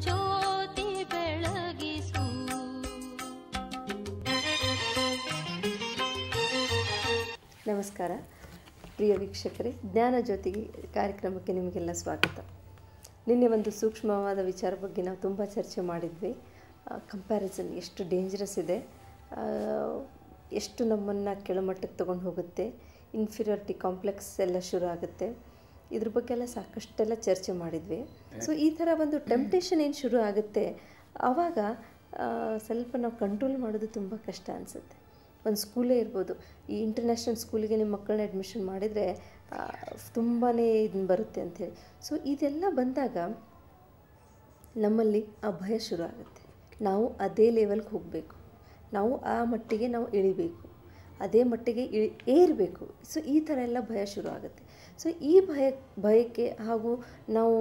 ಜ್ಯೋತಿ ಬೆಳಗಿಸು. ನಮಸ್ಕಾರ ಪ್ರಿಯ ವೀಕ್ಷಕರೇ, ಜ್ಞಾನ ಜ್ಯೋತಿಗೆ ಕಾರ್ಯಕ್ರಮಕ್ಕೆ ನಿಮಗೆಲ್ಲ ಸ್ವಾಗತ. ನಿನ್ನೆ ಒಂದು ಸೂಕ್ಷ್ಮವಾದ ವಿಚಾರ ಬಗ್ಗೆ ನಾವು ತುಂಬ ಚರ್ಚೆ ಮಾಡಿದ್ವಿ. ಕಂಪ್ಯಾರಿಸನ್ ಎಷ್ಟು ಡೇಂಜರಸ್ ಇದೆ, ಎಷ್ಟು ನಮ್ಮನ್ನು ಕೆಳಮಟ್ಟಕ್ಕೆ ತೊಗೊಂಡು ಹೋಗುತ್ತೆ, ಇನ್ಫೀರಿಯಾರಿಟಿ ಕಾಂಪ್ಲೆಕ್ಸ್ ಎಲ್ಲ ಶುರು ಆಗುತ್ತೆ. ಇದ್ರ ಬಗ್ಗೆ ಎಲ್ಲ ಸಾಕಷ್ಟೆಲ್ಲ ಚರ್ಚೆ ಮಾಡಿದ್ವಿ. ಸೊ ಈ ಥರ ಒಂದು ಟೆಂಪ್ಟೇಷನ್ ಏನು ಶುರು ಆಗುತ್ತೆ, ಆವಾಗ ಸ್ವಲ್ಪ ನಾವು ಕಂಟ್ರೋಲ್ ಮಾಡೋದು ತುಂಬ ಕಷ್ಟ ಅನಿಸುತ್ತೆ. ಒಂದು ಸ್ಕೂಲೇ ಇರ್ಬೋದು, ಈ ಇಂಟರ್ನ್ಯಾಷನಲ್ ಸ್ಕೂಲಿಗೆ ನಿಮ್ಮ ಮಕ್ಕಳನ್ನ ಅಡ್ಮಿಷನ್ ಮಾಡಿದರೆ ತುಂಬಾ ಇದನ್ನು ಬರುತ್ತೆ ಅಂಥೇಳಿ. ಸೊ ಇದೆಲ್ಲ ಬಂದಾಗ ನಮ್ಮಲ್ಲಿ ಆ ಭಯ ಶುರು ಆಗುತ್ತೆ. ನಾವು ಅದೇ ಲೆವೆಲ್ಗೆ ಹೋಗಬೇಕು, ನಾವು ಆ ಮಟ್ಟಿಗೆ ನಾವು ಇಳಿಬೇಕು, ಅದೇ ಮಟ್ಟಿಗೆ ಏರಬೇಕು. ಸೊ ಈ ಥರ ಎಲ್ಲ ಭಯ ಶುರು ಆಗುತ್ತೆ. ಸೊ ಈ ಭಯಕ್ಕೆ ಹಾಗೂ ನಾವು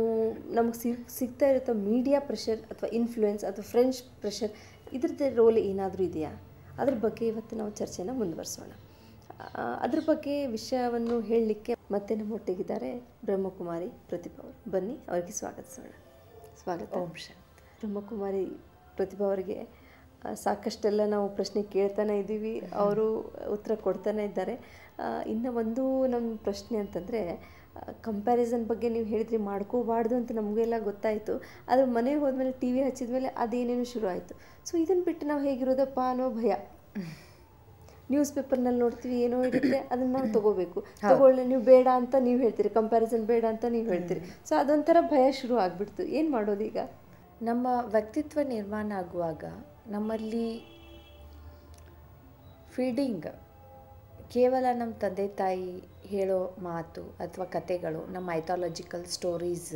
ನಮಗೆ ಸಿಗ್ತಾ ಇರುತ್ತೋ ಮೀಡಿಯಾ ಪ್ರೆಷರ್ ಅಥವಾ ಇನ್ಫ್ಲೂಯೆನ್ಸ್ ಅಥವಾ ಫ್ರೆಂಡ್ಸ್ ಪ್ರೆಷರ್, ಇದ್ರದ್ದು ರೋಲ್ ಏನಾದರೂ ಇದೆಯಾ, ಅದ್ರ ಬಗ್ಗೆ ಇವತ್ತು ನಾವು ಚರ್ಚೆನ ಮುಂದುವರಿಸೋಣ. ಅದ್ರ ಬಗ್ಗೆ ವಿಷಯವನ್ನು ಹೇಳಲಿಕ್ಕೆ ಮತ್ತೆ ನಮ್ಮೊಟ್ಟಿಗಿದ್ದಾರೆ ಬ್ರಹ್ಮಕುಮಾರಿ ಪ್ರತಿಭಾ ಅವರು. ಬನ್ನಿ ಅವರಿಗೆ ಸ್ವಾಗತಿಸೋಣ. ಸ್ವಾಗತ. ಓಂ ಶಾಂತಿ. ಬ್ರಹ್ಮಕುಮಾರಿ ಪ್ರತಿಭಾ ಅವರಿಗೆ ಸಾಕಷ್ಟೆಲ್ಲ ನಾವು ಪ್ರಶ್ನೆ ಕೇಳ್ತಾನೆ ಇದ್ದೀವಿ, ಅವರು ಉತ್ತರ ಕೊಡ್ತಾನೆ ಇದ್ದಾರೆ. ಇನ್ನು ಒಂದು ನಮ್ಮ ಪ್ರಶ್ನೆ ಅಂತಂದರೆ, ಕಂಪ್ಯಾರಿಸನ್ ಬಗ್ಗೆ ನೀವು ಹೇಳಿದ್ರಿ ಮಾಡ್ಕೋಬಾರ್ದು ಅಂತ ನಮಗೆಲ್ಲ ಗೊತ್ತಾಯಿತು. ಆದರೆ ಮನೆಗೆ ಹೋದ್ಮೇಲೆ ಟಿ ವಿ ಹಚ್ಚಿದ ಮೇಲೆ ಅದೇನೇನು ಶುರು ಆಯಿತು. ಸೊ ಇದನ್ನು ಬಿಟ್ಟು ನಾವು ಹೇಗಿರೋದಪ್ಪ ಅನ್ನೋ ಭಯ. ನ್ಯೂಸ್ ಪೇಪರ್ನಲ್ಲಿ ನೋಡ್ತೀವಿ, ಏನೋ ಇರುತ್ತೆ, ಅದನ್ನು ನಾವು ತೊಗೋಬೇಕು. ನೀವು ಬೇಡ ಅಂತ ನೀವು ಹೇಳ್ತೀರಿ, ಕಂಪ್ಯಾರಿಸನ್ ಬೇಡ ಅಂತ ನೀವು ಹೇಳ್ತೀರಿ. ಸೊ ಅದೊಂಥರ ಭಯ ಶುರು ಆಗಿಬಿಡ್ತು. ಏನು ಮಾಡೋದು ಈಗ? ನಮ್ಮ ವ್ಯಕ್ತಿತ್ವ ನಿರ್ಮಾಣ ಆಗುವಾಗ ನಮ್ಮಲ್ಲಿ ಫೀಡಿಂಗ್ ಕೇವಲ ನಮ್ಮ ತಂದೆ ತಾಯಿ ಹೇಳೋ ಮಾತು ಅಥವಾ ಕತೆಗಳು, ನಮ್ಮ ಮೈಥಾಲಜಿಕಲ್ ಸ್ಟೋರೀಸ್,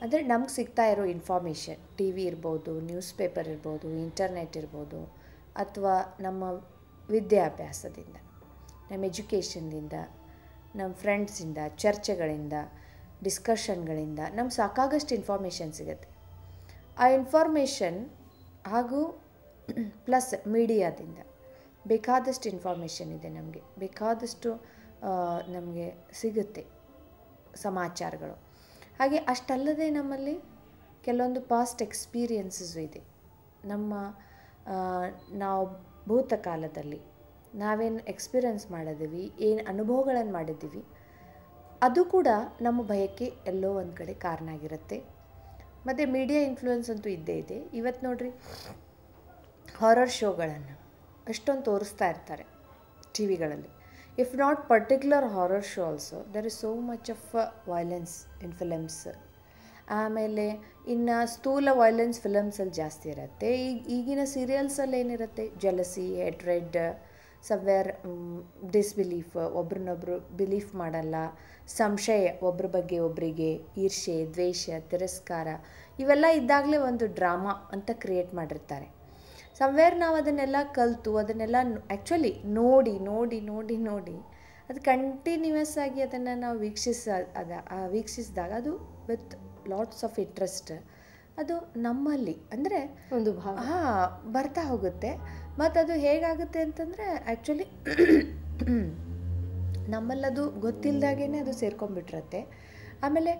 ಅಂದರೆ ನಮ್ಗೆ ಸಿಗ್ತಾ ಇರೋ ಇನ್ಫಾರ್ಮೇಷನ್, ಟಿ ವಿ ಇರ್ಬೋದು, ನ್ಯೂಸ್ ಪೇಪರ್ ಇರ್ಬೋದು, ಇಂಟರ್ನೆಟ್ ಇರ್ಬೋದು, ಅಥವಾ ನಮ್ಮ ವಿದ್ಯಾಭ್ಯಾಸದಿಂದ, ನಮ್ಮ ಎಜುಕೇಷನ್ದಿಂದ, ನಮ್ಮ ಫ್ರೆಂಡ್ಸಿಂದ, ಚರ್ಚೆಗಳಿಂದ, ಡಿಸ್ಕಷನ್ಗಳಿಂದ ನಮ್ಗೆ ಸಾಕಾಗಷ್ಟು ಇನ್ಫಾರ್ಮೇಷನ್ ಸಿಗುತ್ತೆ. ಆ ಇನ್ಫಾರ್ಮೇಷನ್ ಹಾಗೂ ಪ್ಲಸ್ ಮೀಡಿಯಾದಿಂದ ಬೇಕಾದಷ್ಟು ಇನ್ಫಾರ್ಮೇಷನ್ ಇದೆ, ನಮಗೆ ಬೇಕಾದಷ್ಟು ನಮಗೆ ಸಿಗುತ್ತೆ ಸಮಾಚಾರಗಳು. ಹಾಗೆ ಅಷ್ಟಲ್ಲದೆ ನಮ್ಮಲ್ಲಿ ಕೆಲವೊಂದು ಪಾಸ್ಟ್ ಎಕ್ಸ್ಪೀರಿಯನ್ಸಸ್ಸು ಇದೆ. ನಾವು ಭೂತಕಾಲದಲ್ಲಿ ನಾವೇನು ಎಕ್ಸ್ಪೀರಿಯನ್ಸ್ ಮಾಡಿದ್ದೀವಿ, ಏನು ಅನುಭವಗಳನ್ನು ಮಾಡಿದ್ದೀವಿ, ಅದು ಕೂಡ ನಮ್ಮ ಭಯಕ್ಕೆ ಎಲ್ಲೋ ಒಂದು ಕಡೆ ಕಾರಣ ಆಗಿರುತ್ತೆ. ಮತ್ತು ಮೀಡಿಯಾ ಇನ್ಫ್ಲೂಯೆನ್ಸ್ ಅಂತೂ ಇದ್ದೇ ಇದೆ. ಇವತ್ತು ನೋಡ್ರಿ, ಹಾರರ್ ಶೋಗಳನ್ನು ಅಷ್ಟೊಂದು ತೋರಿಸ್ತಾ ಇರ್ತಾರೆ ಟಿ ವಿಗಳಲ್ಲಿ. If not particular horror show also, there is so much of violence in films. ಆಮೇಲೆ ಇನ್ನು ಸ್ಥೂಲ ವೈಲೆನ್ಸ್ ಫಿಲಮ್ಸಲ್ಲಿ ಜಾಸ್ತಿ ಇರುತ್ತೆ. ಈಗಿನ ಸೀರಿಯಲ್ಸಲ್ಲಿ ಏನಿರುತ್ತೆ, ಜಲಸಿ, ಹೆಟ್ರೆಡ್, ಸಮ್ವೇರ್ ಡಿಸ್ಬಿಲೀಫ್, ಒಬ್ರನ್ನೊಬ್ರು ಬಿಲೀಫ್ ಮಾಡಲ್ಲ, ಸಂಶಯ, ಒಬ್ಬರ ಬಗ್ಗೆ ಒಬ್ಬರಿಗೆ ಈರ್ಷೆ, ದ್ವೇಷ, ತಿರಸ್ಕಾರ, ಇವೆಲ್ಲ ಇದ್ದಾಗಲೇ ಒಂದು ಡ್ರಾಮಾ ಅಂತ ಕ್ರಿಯೇಟ್ ಮಾಡಿರ್ತಾರೆ. ಸಮ್ವೇರ್ ನಾವು ಅದನ್ನೆಲ್ಲ ಕಲಿತು ಅದನ್ನೆಲ್ಲ ಆ್ಯಕ್ಚುಲಿ ನೋಡಿ ಅದು ಕಂಟಿನ್ಯೂಯಸ್ ಆಗಿ ಅದನ್ನು ನಾವು ವೀಕ್ಷಿಸಿದಾಗ ಅದು ವಿತ್ ಲಾಟ್ಸ್ ಆಫ್ ಇಂಟ್ರೆಸ್ಟ್ ಅದು ನಮ್ಮಲ್ಲಿ ಅಂದರೆ ಒಂದು ಭಾವ ಬರ್ತಾ ಹೋಗುತ್ತೆ. ಮತ್ತು ಅದು ಹೇಗಾಗುತ್ತೆ ಅಂತಂದರೆ ಆ್ಯಕ್ಚುಲಿ ನಮ್ಮಲ್ಲದು ಗೊತ್ತಿಲ್ಲದಾಗೇ ಅದು ಸೇರ್ಕೊಂಡ್ಬಿಟ್ಟಿರತ್ತೆ. ಆಮೇಲೆ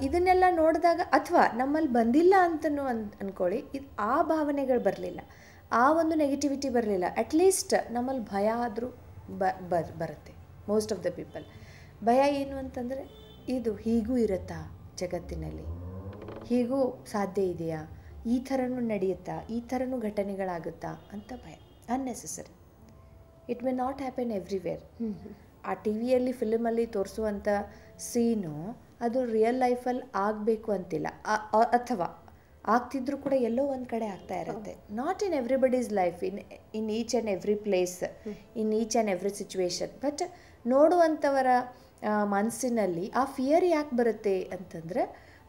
ಇದನ್ನೆಲ್ಲ ನೋಡಿದಾಗ, ಅಥವಾ ನಮ್ಮಲ್ಲಿ ಬಂದಿಲ್ಲ ಅಂತಲೂ ಅಂದ್ಕೊಳ್ಳಿ, ಆ ಭಾವನೆಗಳು ಬರಲಿಲ್ಲ, ಆ ಒಂದು ನೆಗೆಟಿವಿಟಿ ಬರಲಿಲ್ಲ, ಅಟ್ಲೀಸ್ಟ್ ನಮ್ಮಲ್ಲಿ ಭಯ ಆದರೂ ಬರುತ್ತೆ. ಮೋಸ್ಟ್ ಆಫ್ ದ ಪೀಪಲ್ ಭಯ ಏನು ಅಂತಂದರೆ, ಇದು ಹೀಗೂ ಇರುತ್ತಾ ಜಗತ್ತಿನಲ್ಲಿ, ಹೀಗೂ ಸಾಧ್ಯ ಇದೆಯಾ, ಈ ಥರನೂ ನಡೆಯುತ್ತಾ, ಈ ಥರನೂ ಘಟನೆಗಳಾಗುತ್ತಾ ಅಂತ ಭಯ. Unnecessary. It may not happen everywhere. ಆ ಟಿ ವಿಯಲ್ಲಿ ಫಿಲಮಲ್ಲಿ ತೋರಿಸುವಂಥ ಸೀನು ಅದು ರಿಯಲ್ ಲೈಫಲ್ಲಿ ಆಗಬೇಕು ಅಂತಿಲ್ಲ, ಅಥವಾ ಆಗ್ತಿದ್ರೂ ಕೂಡ ಎಲ್ಲೋ ಒಂದು ಕಡೆ ಆಗ್ತಾ ಇರುತ್ತೆ. Not in everybody's life, in each and every place, in each and every situation. But ನೋಡುವಂಥವರ ಮನಸ್ಸಿನಲ್ಲಿ ಆ ಫಿಯರ್ ಯಾಕೆ ಬರುತ್ತೆ ಅಂತಂದರೆ,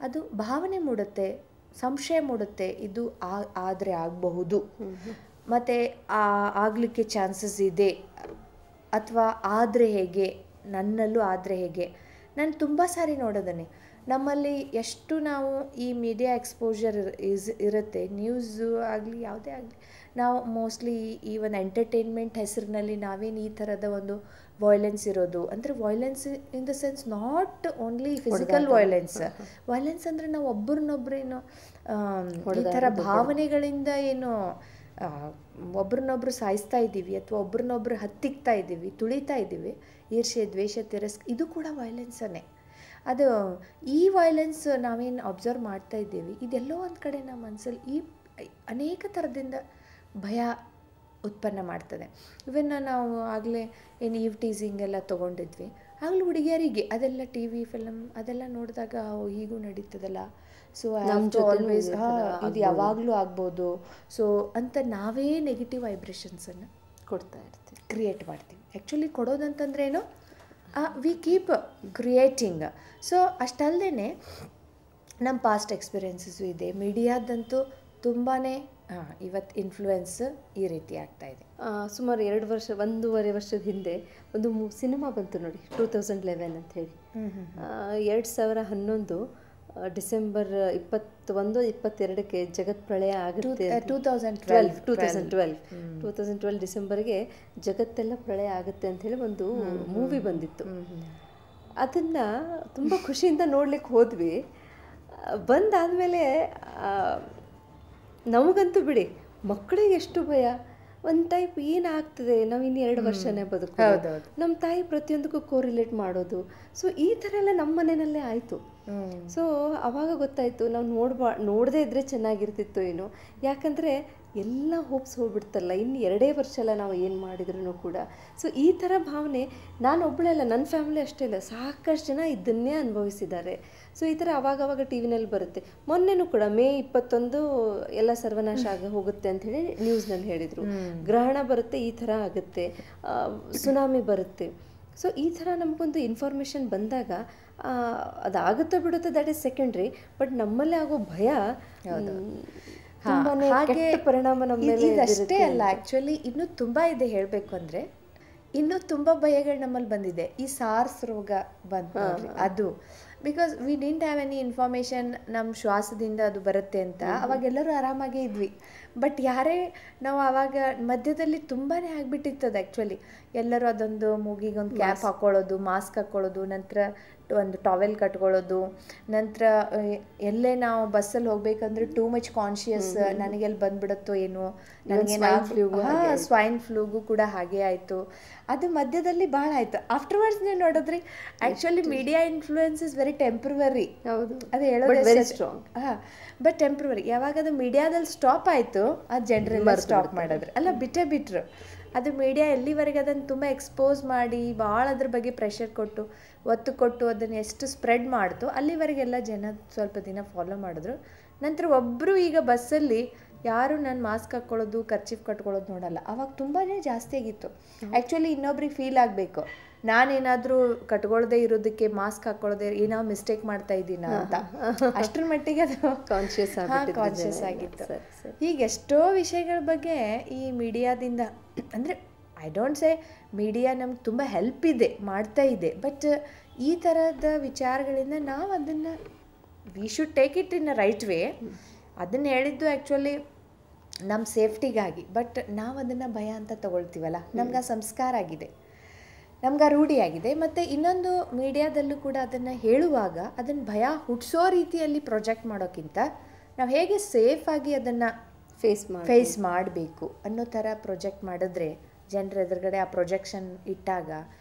ಅದು ಭಾವನೆ ಮೂಡುತ್ತೆ, ಸಂಶಯ ಮೂಡುತ್ತೆ, ಇದು ಆದರೆ ಆಗಬಹುದು, ಮತ್ತು ಆಗಲಿಕ್ಕೆ ಚಾನ್ಸಸ್ ಇದೆ, ಅಥವಾ ಆದರೆ ಹೇಗೆ, ನನ್ನಲ್ಲೂ ಆದರೆ ಹೇಗೆ. ನಾನು ತುಂಬ ಸಾರಿ ನೋಡೋದನ್ನೇ, ನಮ್ಮಲ್ಲಿ ಎಷ್ಟು ನಾವು ಈ ಮೀಡಿಯಾ ಎಕ್ಸ್ಪೋಜರ್ ಇರುತ್ತೆ, ನ್ಯೂಸು ಆಗಲಿ ಯಾವುದೇ ಆಗಲಿ, ನಾವು ಮೋಸ್ಟ್ಲಿ ಈ ಒಂದು ಎಂಟರ್ಟೈನ್ಮೆಂಟ್ ಹೆಸರಿನಲ್ಲಿ ನಾವೇನು ಈ ಥರದ ಒಂದು ವಾಯ್ಲೆನ್ಸ್ ಇರೋದು. ಅಂದರೆ violence in the sense not only physical violence. Violence ಅಂದರೆ ನಾವು ಒಬ್ಬರನ್ನೊಬ್ಬರೇನು ಈ ಥರ ಭಾವನೆಗಳಿಂದ ಏನು ಒಬ್ರನ್ನೊಬ್ರು ಸಾಯಿಸ್ತಾ ಇದ್ದೀವಿ ಅಥವಾ ಒಬ್ರನ್ನೊಬ್ರು ಹತ್ತಿಕ್ತಾ ಇದ್ದೀವಿ, ತುಳಿತಾ ಇದ್ದೀವಿ, ಈರ್ಷ್ಯೆ, ದ್ವೇಷ, ಇದು ಕೂಡ ವೈಲೆನ್ಸನ್ನೇ. ಅದು ಈ ವೈಲೆನ್ಸ್ ನಾವೇನು ಅಬ್ಸರ್ವ್ ಮಾಡ್ತಾ ಇದ್ದೀವಿ, ಇದೆಲ್ಲೋ ಒಂದು ಕಡೆ ನಮ್ಮ ಮನಸ್ಸಲ್ಲಿ ಈ ಅನೇಕ ಥರದಿಂದ ಭಯ ಉತ್ಪನ್ನ ಮಾಡ್ತದೆ. ಇವನ್ ನಾವು ಆಗಲೇ ಏನು ಈವ್ ಟೀಸಿಂಗ್ ಎಲ್ಲ ತೊಗೊಂಡಿದ್ವಿ, ಆಗಲೂ ಹುಡುಗಿಯರಿಗೆ ಅದೆಲ್ಲ ಟಿ ವಿ ಫಿಲಮ್ ಅದೆಲ್ಲ ನೋಡಿದಾಗ ಹೀಗೂ ನಡೀತದಲ್ಲ, ಸೊ ಆಲ್ವೇಸ್ ಇದು ಯಾವಾಗಲೂ ಆಗ್ಬೋದು, ಸೊ ಅಂತ ನಾವೇ ನೆಗೆಟಿವ್ ವೈಬ್ರೇಷನ್ಸನ್ನು ಕೊಡ್ತಾ ಇರ್ತೀವಿ, ಕ್ರಿಯೇಟ್ ಮಾಡ್ತೀವಿ. ಆ್ಯಕ್ಚುಲಿ ಕೊಡೋದಂತಂದ್ರೇನು, ವಿ ಕೀಪ್ ಕ್ರಿಯೇಟಿಂಗ್. ಸೊ ಅಷ್ಟಲ್ಲದೆ ನಮ್ಮ ಪಾಸ್ಟ್ ಎಕ್ಸ್ಪೀರಿಯನ್ಸಸ್ಸು ಇದೆ. ಮೀಡಿಯಾದಂತೂ ತುಂಬಾ ಇವತ್ತು ಇನ್ಫ್ಲೂಯೆನ್ಸ್ ಈ ರೀತಿ ಆಗ್ತಾ ಇದೆ. ಸುಮಾರು 1.5 ವರ್ಷದ ಹಿಂದೆ ಒಂದು ಸಿನಿಮಾ ಬಂತು ನೋಡಿ, 2011 ಅಂತ ಹೇಳಿ. 2011 ಡಿಸೆಂಬರ್ 21-22ಕ್ಕೆ ಜಗತ್ ಪ್ರಳಯ ಆಗುತ್ತೆ. 2012 ಡಿಸೆಂಬರ್ಗೆ ಜಗತ್ತೆಲ್ಲ ಪ್ರಳಯ ಆಗುತ್ತೆ ಅಂತ ಹೇಳಿ ಒಂದು ಮೂವಿ ಬಂದಿತ್ತು. ಅದನ್ನು ತುಂಬ ಖುಷಿಯಿಂದ ನೋಡ್ಲಿಕ್ಕೆ ಹೋದ್ವಿ. ಬಂದಾದಮೇಲೆ ನಮಗಂತೂ ಬಿಡಿ, ಮಕ್ಕಳಿಗೆ ಎಷ್ಟು ಭಯ. ಒಂದು ಟೈಪ್ ಏನಾಗ್ತದೆ, ನಾವು ಇನ್ನು 2 ವರ್ಷನೇ ಬದುಕೋದು, ನಮ್ಮ ತಾಯಿ ಪ್ರತಿಯೊಂದಕ್ಕೂ ಕೋರಿಲೇಟ್ ಮಾಡೋದು. ಸೊ ಈ ಥರ ಎಲ್ಲ ನಮ್ಮ ಮನೆಯಲ್ಲೇ ಆಯಿತು. ಸೊ ಆವಾಗ ಗೊತ್ತಾಯಿತು, ನಾವು ನೋಡದೇ ಇದ್ದರೆ ಚೆನ್ನಾಗಿರ್ತಿತ್ತು ಏನೋ. ಯಾಕಂದರೆ ಎಲ್ಲ ಹೋಪ್ಸ್ ಹೋಗ್ಬಿಡ್ತಲ್ಲ, ಇನ್ನು 2 ವರ್ಷ ಎಲ್ಲ ನಾವು ಏನು ಮಾಡಿದ್ರೂ ಕೂಡ. ಸೊ ಈ ಥರ ಭಾವನೆ ನಾನು ಒಬ್ಬಳೇ ಅಲ್ಲ, ನನ್ನ ಫ್ಯಾಮಿಲಿ ಅಷ್ಟೇ ಇಲ್ಲ, ಸಾಕಷ್ಟು ಜನ ಇದನ್ನೇ ಅನುಭವಿಸಿದ್ದಾರೆ. ಸೊ ಈ ಥರ ಅವಾಗವಾಗ ಟಿ ವಿನಲ್ಲಿ ಬರುತ್ತೆ. ಮೊನ್ನೆನೂ ಕೂಡ May 21 ಎಲ್ಲ ಸರ್ವನಾಶ ಆಗಿ ಹೋಗುತ್ತೆ ಅಂಥೇಳಿ ನ್ಯೂಸ್ನಲ್ಲಿ ಹೇಳಿದರು. ಗ್ರಹಣ ಬರುತ್ತೆ, ಈ ಥರ ಆಗುತ್ತೆ, ಸುನಾಮಿ ಬರುತ್ತೆ. ಸೊ ಈ ಥರ ನಮಗೊಂದು ಇನ್ಫಾರ್ಮೇಷನ್ ಬಂದಾಗ ಅದಾಗುತ್ತೋ ಬಿಡುತ್ತೋ ದಟ್ ಈಸ್ ಸೆಕೆಂಡ್ರಿ, ಬಟ್ ನಮ್ಮಲ್ಲೇ ಆಗೋ ಭಯ ಹಾಗೆ ಪರಿಣಾಮ ನಮ್ಮ ಮೇಲೆ ಇದಷ್ಟೇ ಅಲ್ಲ. ಆ್ಯಕ್ಚುಲಿ ಇನ್ನೂ ತುಂಬ ಇದೆ ಹೇಳಬೇಕು ಅಂದರೆ, ಇನ್ನೂ ತುಂಬ ಭಯಗಳು ನಮ್ಮಲ್ಲಿ ಬಂದಿದೆ. ಈ ಸಾರ್ಸ್ ರೋಗ ಬಂತು ಅದು, because we didn't have any information ನಮ್ಮ ಶ್ವಾಸದಿಂದ ಅದು ಬರುತ್ತೆ ಅಂತ. ಅವಾಗೆಲ್ಲರೂ ಆರಾಮಾಗೇ ಇದ್ವಿ. ಬಟ್ ನಾವು ಆವಾಗ ಮಧ್ಯದಲ್ಲಿ ತುಂಬಾ ಆಗಿಬಿಟ್ಟಿರ್ತದೆ ಆ್ಯಕ್ಚುಲಿ. ಎಲ್ಲರೂ ಅದೊಂದು ಮೂಗಿಗೊಂದು ಕ್ಯಾಪ್ ಹಾಕ್ಕೊಳ್ಳೋದು, ಮಾಸ್ಕ್ ಹಾಕ್ಕೊಳ್ಳೋದು, ನಂತರ ಒಂದು ಟಾವೆಲ್ ಕಟ್ಕೊಳ್ಳೋದು, ನಂತರ ಎಲ್ಲೇ ನಾವು ಬಸ್ಸಲ್ಲಿ ಹೋಗ್ಬೇಕಂದ್ರೆ ಟೂ ಮಚ್ ಕಾನ್ಷಿಯಸ್, ನನಗೆಲ್ಲಿ ಬಂದ್ಬಿಡುತ್ತೋ ಏನೋ, ಸ್ವೈನ್ ಫ್ಲೂಗೂ ಕೂಡ ಹಾಗೆ ಆಯಿತು. ಅದು ಮಧ್ಯದಲ್ಲಿ ಭಾಳ ಆಯಿತು. ಆಫ್ಟರ್ವರ್ಡ್ಸ್ ನೀವು ನೋಡಿದ್ರಿ, actually media influence is very temporary. ಹೌದು, ಅದು ಹೇಳೋದು ಸ್ಟ್ರಾಂಗ್. But temporary. ಯಾವಾಗ ಅದು ಮೀಡಿಯಾದಲ್ಲಿ ಸ್ಟಾಪ್ ಆಯಿತು, ಅದು ಜನರೆಲ್ಲ ಸ್ಟಾಪ್ ಮಾಡಿದ್ರು, ಅಲ್ಲ ಬಿಟ್ರು. ಅದು ಮೀಡಿಯಾ ಎಲ್ಲಿವರೆಗೆ ಅದನ್ನು ತುಂಬ ಎಕ್ಸ್ಪೋಸ್ ಮಾಡಿ ಭಾಳ ಅದ್ರ ಬಗ್ಗೆ ಪ್ರೆಷರ್ ಕೊಟ್ಟು ಒತ್ತು ಕೊಟ್ಟು ಅದನ್ನು ಎಷ್ಟು ಸ್ಪ್ರೆಡ್ ಮಾಡ್ತು, ಅಲ್ಲಿವರೆಗೆಲ್ಲ ಜನ ಸ್ವಲ್ಪ ದಿನ ಫಾಲೋ ಮಾಡಿದ್ರು. ನಂತರ ಒಬ್ಬರು ಈಗ ಬಸ್ಸಲ್ಲಿ ಯಾರು ನಾನು ಮಾಸ್ಕ್ ಹಾಕ್ಕೊಳ್ಳೋದು, ಕರ್ಚೀಫ್ ಕಟ್ಕೊಳ್ಳೋದು ನೋಡಲ್ಲ. ಅವಾಗ ತುಂಬಾ ಜಾಸ್ತಿ ಆಗಿತ್ತು. ಆ್ಯಕ್ಚುಲಿ ಇನ್ನೊಬ್ರಿಗೆ ಫೀಲ್ ಆಗಬೇಕು, ನಾನೇನಾದರೂ ಕಟ್ಕೊಳ್ಳದೆ ಇರೋದಕ್ಕೆ, ಮಾಸ್ಕ್ ಹಾಕ್ಕೊಳ್ಳೋದೇ ಏನೋ ಮಿಸ್ಟೇಕ್ ಮಾಡ್ತಾ ಇದ್ದೀನ ಅಂತ. ಅಷ್ಟರ ಮಟ್ಟಿಗೆ ಅದು ಕಾನ್ಷಿಯಸ್ ಆಗಿತ್ತು. ಈಗ ಎಷ್ಟೋ ವಿಷಯಗಳ ಬಗ್ಗೆ ಈ ಮೀಡಿಯಾದಿಂದ, ಅಂದರೆ ಐ ಡೋಂಟ್ ಸೇ ಮೀಡಿಯಾ ನಮ್ಗೆ ತುಂಬ ಹೆಲ್ಪ್ ಇದೆ, ಮಾಡ್ತಾ ಇದೆ, ಬಟ್ ಈ ಥರದ ವಿಚಾರಗಳಿಂದ ನಾವು ಅದನ್ನು we should take it in a right way. ಅದನ್ನು ಹೇಳಿದ್ದು ಆ್ಯಕ್ಚುಲಿ ನಮ್ಮ ಸೇಫ್ಟಿಗಾಗಿ, ಬಟ್ ನಾವು ಅದನ್ನು ಭಯ ಅಂತ ತಗೊಳ್ತೀವಲ್ಲ, ನಮ್ಗೆ ಆ ಸಂಸ್ಕಾರ ಆಗಿದೆ, ನಮ್ಗೆ ರೂಢಿಯಾಗಿದೆ. ಮತ್ತು ಇನ್ನೊಂದು ಮೀಡಿಯಾದಲ್ಲೂ ಕೂಡ ಅದನ್ನು ಹೇಳುವಾಗ ಅದನ್ನು ಭಯ ಹುಟ್ಟಿಸೋ ರೀತಿಯಲ್ಲಿ ಪ್ರೊಜೆಕ್ಟ್ ಮಾಡೋಕ್ಕಿಂತ ನಾವು ಹೇಗೆ ಸೇಫಾಗಿ ಅದನ್ನು ಫೇಸ್ ಮಾಡಬೇಕು ಅನ್ನೋ ಥರ ಪ್ರೊಜೆಕ್ಟ್ ಮಾಡಿದ್ರೆ, ಜನರ ಎದುರುಗಡೆ ಆ ಪ್ರೊಜೆಕ್ಷನ್ ಇಟ್ಟಾಗ,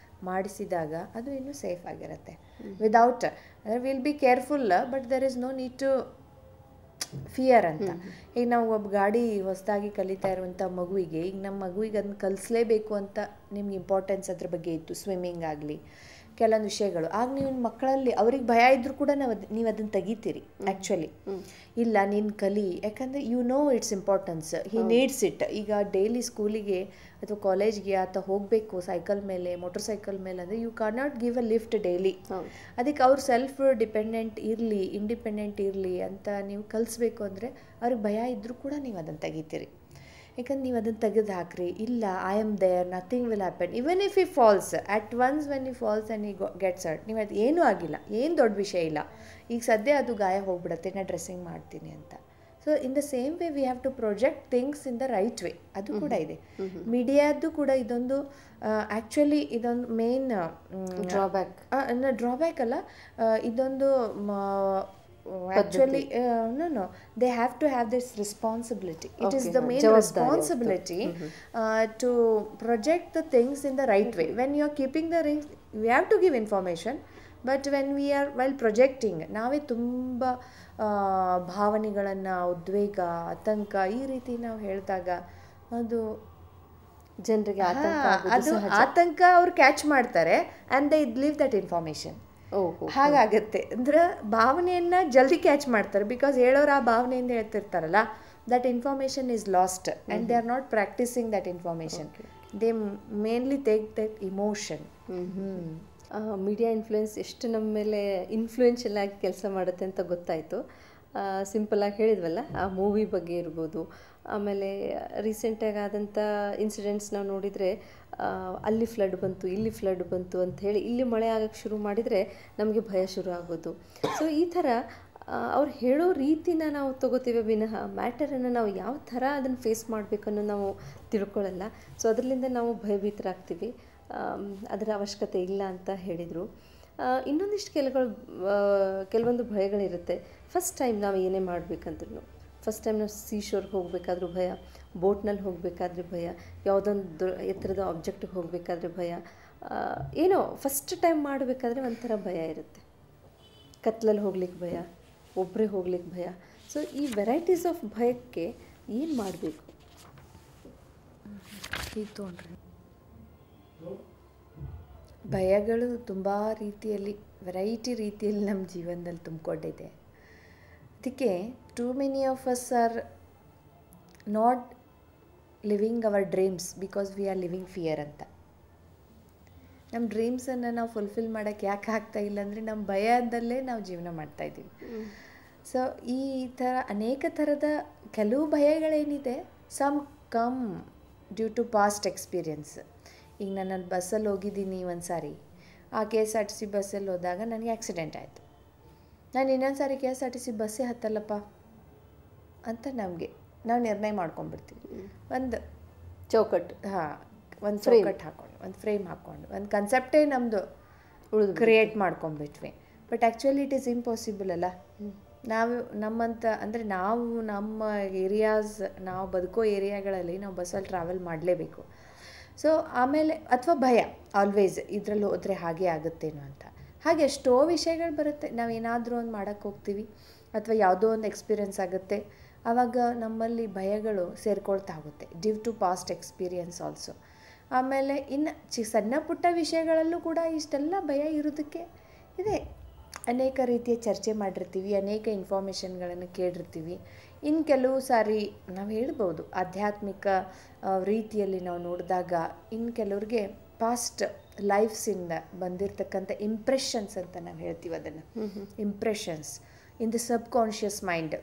ಮಾಡಿಸಿದಾಗ ಅದು ಇನ್ನೂ ಸೇಫ್ ಆಗಿರುತ್ತೆ. ವಿದೌಟ್ ಅಂದರೆ will be careful, but there is no need to fear ಅಂತ. ಈಗ ನಾವು ಒಬ್ಬ ಗಾಡಿ ಹೊಸದಾಗಿ ಕಲಿತಾ ಇರುವಂಥ ಮಗುವಿಗೆ, ಈಗ ನಮ್ಮ ಮಗುವಿಗೆ ಅದನ್ನ ಕಲಿಸ್ಲೇಬೇಕು ಅಂತ ನಿಮ್ಗೆ ಇಂಪಾರ್ಟೆನ್ಸ್ ಅದ್ರ ಬಗ್ಗೆ ಇತ್ತು, ಸ್ವಿಮ್ಮಿಂಗ್ ಆಗಲಿ ಕೆಲವೊಂದು ವಿಷಯಗಳು. ಆಗ ನೀವು ಮಕ್ಕಳಲ್ಲಿ ಅವ್ರಿಗೆ ಭಯ ಇದ್ದರೂ ಕೂಡ ನೀವು ಅದನ್ನು ತೆಗಿತೀರಿ. ಆ್ಯಕ್ಚುಲಿ ಇಲ್ಲ, ನೀನು ಕಲಿ, ಯಾಕಂದರೆ you know its importance, he needs it. ಈಗ ಡೈಲಿ ಸ್ಕೂಲಿಗೆ ಅಥವಾ ಕಾಲೇಜ್ಗೆ ಆತ ಹೋಗಬೇಕು ಸೈಕಲ್ ಮೇಲೆ, ಮೋಟರ್ ಸೈಕಲ್ ಮೇಲೆ, ಅಂದರೆ you can not give a lift daily. ಅದಕ್ಕೆ ಅವ್ರು ಸೆಲ್ಫ್ ಡಿಪೆಂಡೆಂಟ್ ಇರಲಿ, ಇಂಡಿಪೆಂಡೆಂಟ್ ಇರಲಿ ಅಂತ ನೀವು ಕಲಿಸ್ಬೇಕು ಅಂದರೆ ಅವ್ರಿಗೆ ಭಯ ಇದ್ದರೂ ಕೂಡ ನೀವು ಅದನ್ನು ತೆಗಿತೀರಿ. ಯಾಕಂದ್ರೆ ನೀವು ಅದನ್ನು ತೆಗೆದು ಹಾಕ್ರಿ, ಇಲ್ಲ I am there, nothing will happen, even if he falls at once, when he falls and he gets hurt, ನೀವು ಅದು ಏನೂ ಆಗಿಲ್ಲ, ಏನು ದೊಡ್ಡ ವಿಷಯ ಇಲ್ಲ, ಈಗ ಸದ್ಯ ಅದು ಗಾಯ ಹೋಗ್ಬಿಡತ್ತೆ, ನಾನು ಡ್ರೆಸ್ಸಿಂಗ್ ಮಾಡ್ತೀನಿ ಅಂತ. So in the same way we have to project things in the right way, ಅದು ಕೂಡ ಇದೆ. ಮೀಡಿಯಾದ್ದು ಕೂಡ ಇದೊಂದು ಆ್ಯಕ್ಚುಲಿ ಇದೊಂದು ಮೇನ್ ಡ್ರಾಬ್ಯಾಕ್ ಅಲ್ಲ, ಇದೊಂದು actually no they have to have this responsibility. It is the main responsibility to project the things in the right way. When you are keeping the rings, we have to give information, but when we are while projecting ನಾವೇ ತುಂಬ ಭಾವನೆಗಳನ್ನು, ಉದ್ವೇಗ, ಆತಂಕ ಈ ರೀತಿ ನಾವು ಹೇಳಿದಾಗ ಅದು ಜನರಿಗೆ ಆತಂಕ ಅವ್ರು ಕ್ಯಾಚ್ ಮಾಡ್ತಾರೆ and they leave that information. ಹಾಗಾಗತ್ತೆ ಅಂದ್ರೆ ಭಾವನೆಯನ್ನು ಜಲ್ದಿ ಕ್ಯಾಚ್ ಮಾಡ್ತಾರೆ, ಬಿಕಾಸ್ ಹೇಳೋರು ಆ ಭಾವನೆಯಿಂದ ಹೇಳ್ತಿರ್ತಾರಲ್ಲ, that information is lost and they are not practising that information. They mainly take that emotion. Media influence ಎಷ್ಟು ನಮ್ಮ ಮೇಲೆ ಇನ್ಫ್ಲೂಯೆನ್ಷಿಯಲ್ ಆಗಿ ಕೆಲಸ ಮಾಡುತ್ತೆ ಅಂತ ಗೊತ್ತಾಯಿತು. ಸಿಂಪಲ್ಲಾಗಿ ಹೇಳಿದ್ವಲ್ಲ, ಆ ಮೂವಿ ಬಗ್ಗೆ ಇರ್ಬೋದು, ಆಮೇಲೆ ರೀಸೆಂಟಾಗಿ ಆದಂಥ ಇನ್ಸಿಡೆಂಟ್ಸ್ ನಾವು ನೋಡಿದರೆ ಅಲ್ಲಿ ಫ್ಲಡ್ ಬಂತು, ಇಲ್ಲಿ ಫ್ಲಡ್ ಬಂತು ಅಂಥೇಳಿ ಇಲ್ಲಿ ಮಳೆ ಆಗೋಕ್ಕೆ ಶುರು ಮಾಡಿದರೆ ನಮಗೆ ಭಯ ಶುರು ಆಗೋದು. ಸೊ ಈ ಥರ ಅವ್ರು ಹೇಳೋ ರೀತಿನ ನಾವು ತೊಗೋತೀವಿ ವಿನಃ ಮ್ಯಾಟರನ್ನು ನಾವು ಯಾವ ಥರ ಅದನ್ನು ಫೇಸ್ ಮಾಡಬೇಕನ್ನೋ ನಾವು ತಿಳ್ಕೊಳ್ಳಲ್ಲ. ಸೊ ಅದರಿಂದ ನಾವು ಭಯಭೀತರಾಗ್ತೀವಿ. ಅದರ ಅವಶ್ಯಕತೆ ಇಲ್ಲ ಅಂತ ಹೇಳಿದರು. ಇನ್ನೊಂದಿಷ್ಟು ಕೆಲವೊಂದು ಭಯಗಳಿರುತ್ತೆ. ಫಸ್ಟ್ ಟೈಮ್ ನಾವು ಏನೇ ಮಾಡಬೇಕಂದ್ರೂ, ಫಸ್ಟ್ ಟೈಮ್ ನಾವು ಸೀಶೋರ್ಗೆ ಹೋಗಬೇಕಾದ್ರೂ ಭಯ, ಬೋಟ್ನಲ್ಲಿ ಹೋಗಬೇಕಾದ್ರೆ ಭಯ, ಯಾವುದೊಂದು ಎತ್ತರದ ಆಬ್ಜೆಕ್ಟಿಗೆ ಹೋಗಬೇಕಾದ್ರೆ ಭಯ, ಏನೋ ಫಸ್ಟ್ ಟೈಮ್ ಮಾಡಬೇಕಾದ್ರೆ ಒಂಥರ ಭಯ ಇರುತ್ತೆ. ಕತ್ಲಲ್ಲಿ ಹೋಗ್ಲಿಕ್ಕೆ ಭಯ, ಒಬ್ಬರೇ ಹೋಗ್ಲಿಕ್ಕೆ ಭಯ. ಸೊ ಈ ವೆರೈಟೀಸ್ ಆಫ್ ಭಯಕ್ಕೆ ಏನು ಮಾಡಬೇಕು? ಈಗ ತೊಗೊಂಡ್ರಿ ಭಯಗಳು ತುಂಬ ರೀತಿಯಲ್ಲಿ, ವೆರೈಟಿ ರೀತಿಯಲ್ಲಿ ನಮ್ಮ ಜೀವನದಲ್ಲಿ ತುಂಬಿಕೊಂಡಿದೆ. ಅದಕ್ಕೆ too many of us are not living our dreams because we are living fear ಅಂತ. ನಮ್ಮ ಡ್ರೀಮ್ಸನ್ನು ನಾವು ಫುಲ್ಫಿಲ್ ಮಾಡೋಕ್ಕೆ ಯಾಕೆ ಆಗ್ತಾ ಇಲ್ಲ ಅಂದರೆ ನಮ್ಮ ಭಯದಲ್ಲೇ ನಾವು ಜೀವನ ಮಾಡ್ತಾಯಿದ್ದೀವಿ. ಸೊ ಈ ಥರ ಅನೇಕ ಥರದ ಕೆಲವು ಭಯಗಳೇನಿದೆ, some come due to past experience. ಈಗ ನಾನು ಬಸ್ಸಲ್ಲಿ ಹೋಗಿದ್ದೀನಿ ಒಂದು ಸಾರಿ, ಆ KSRTC ಬಸ್ಸಲ್ಲಿ ಹೋದಾಗ ನನಗೆ ಆಕ್ಸಿಡೆಂಟ್ ಆಯಿತು. ನಾನು ಇನ್ನೊಂದು ಸಾರಿ KSRTC ಬಸ್ಸೇ ಹತ್ತಲ್ಲಪ್ಪ ಅಂತ ನಾವು ನಿರ್ಣಯ ಮಾಡ್ಕೊಂಡ್ಬಿಡ್ತೀವಿ. ಒಂದು ಚೌಕಟ್ಟು, ಒಂದು ಚೌಕಟ್ಟು ಹಾಕ್ಕೊಂಡು, ಒಂದು ಫ್ರೇಮ್ ಹಾಕ್ಕೊಂಡು, ಒಂದು ಕನ್ಸೆಪ್ಟೇ ನಮ್ಮದು ಕ್ರಿಯೇಟ್ ಮಾಡ್ಕೊಂಡ್ಬಿಟ್ವಿ. But actually it is impossible ಅಲ್ಲ. ನಾವು ನಮ್ಮಂತ ಅಂದರೆ ನಾವು ನಮ್ಮ ಏರಿಯಾಸ್, ನಾವು ಬದುಕೋ ಏರಿಯಾಗಳಲ್ಲಿ ನಾವು ಬಸ್ಸಲ್ಲಿ ಟ್ರಾವೆಲ್ ಮಾಡಲೇಬೇಕು. ಸೊ ಆಮೇಲೆ ಅಥವಾ ಭಯ ಆಲ್ವೇಸ್, ಇದರಲ್ಲಿ ಹೋದರೆ ಹಾಗೆ ಆಗುತ್ತೇನೋ ಅಂತ. ಹಾಗೆ ಎಷ್ಟೋ ವಿಷಯಗಳು ಬರುತ್ತೆ. ನಾವು ಏನಾದರೂ ಒಂದು ಮಾಡೋಕ್ಕೆ ಹೋಗ್ತೀವಿ ಅಥವಾ ಯಾವುದೋ ಒಂದು ಎಕ್ಸ್ಪೀರಿಯೆನ್ಸ್ ಆಗುತ್ತೆ, ಆವಾಗ ನಮ್ಮಲ್ಲಿ ಭಯಗಳು ಸೇರ್ಕೊಳ್ತಾ ಹೋಗುತ್ತೆ due to past experience also. ಆಮೇಲೆ ಇನ್ನು ಸಣ್ಣ ಪುಟ್ಟ ವಿಷಯಗಳಲ್ಲೂ ಕೂಡ ಇಷ್ಟೆಲ್ಲ ಭಯ ಇರೋದಕ್ಕೆ ಇದೆ. ಅನೇಕ ರೀತಿಯ ಚರ್ಚೆ ಮಾಡಿರ್ತೀವಿ, ಅನೇಕ ಇನ್ಫಾರ್ಮೇಷನ್ಗಳನ್ನು ಕೇಳಿರ್ತೀವಿ. ಇನ್ನು ಕೆಲವು ಸಾರಿ ನಾವು ಹೇಳ್ಬೋದು ಆಧ್ಯಾತ್ಮಿಕ ರೀತಿಯಲ್ಲಿ ನಾವು ನೋಡಿದಾಗ, ಇನ್ನು ಕೆಲವ್ರಿಗೆ ಪಾಸ್ಟ್ ಲೈಫ್ಸಿಂದ ಬಂದಿರತಕ್ಕಂಥ ಇಂಪ್ರೆಷನ್ಸ್ ಅಂತ ನಾವು ಹೇಳ್ತೀವಿ. ಅದನ್ನು impressions in the sub conscious mind.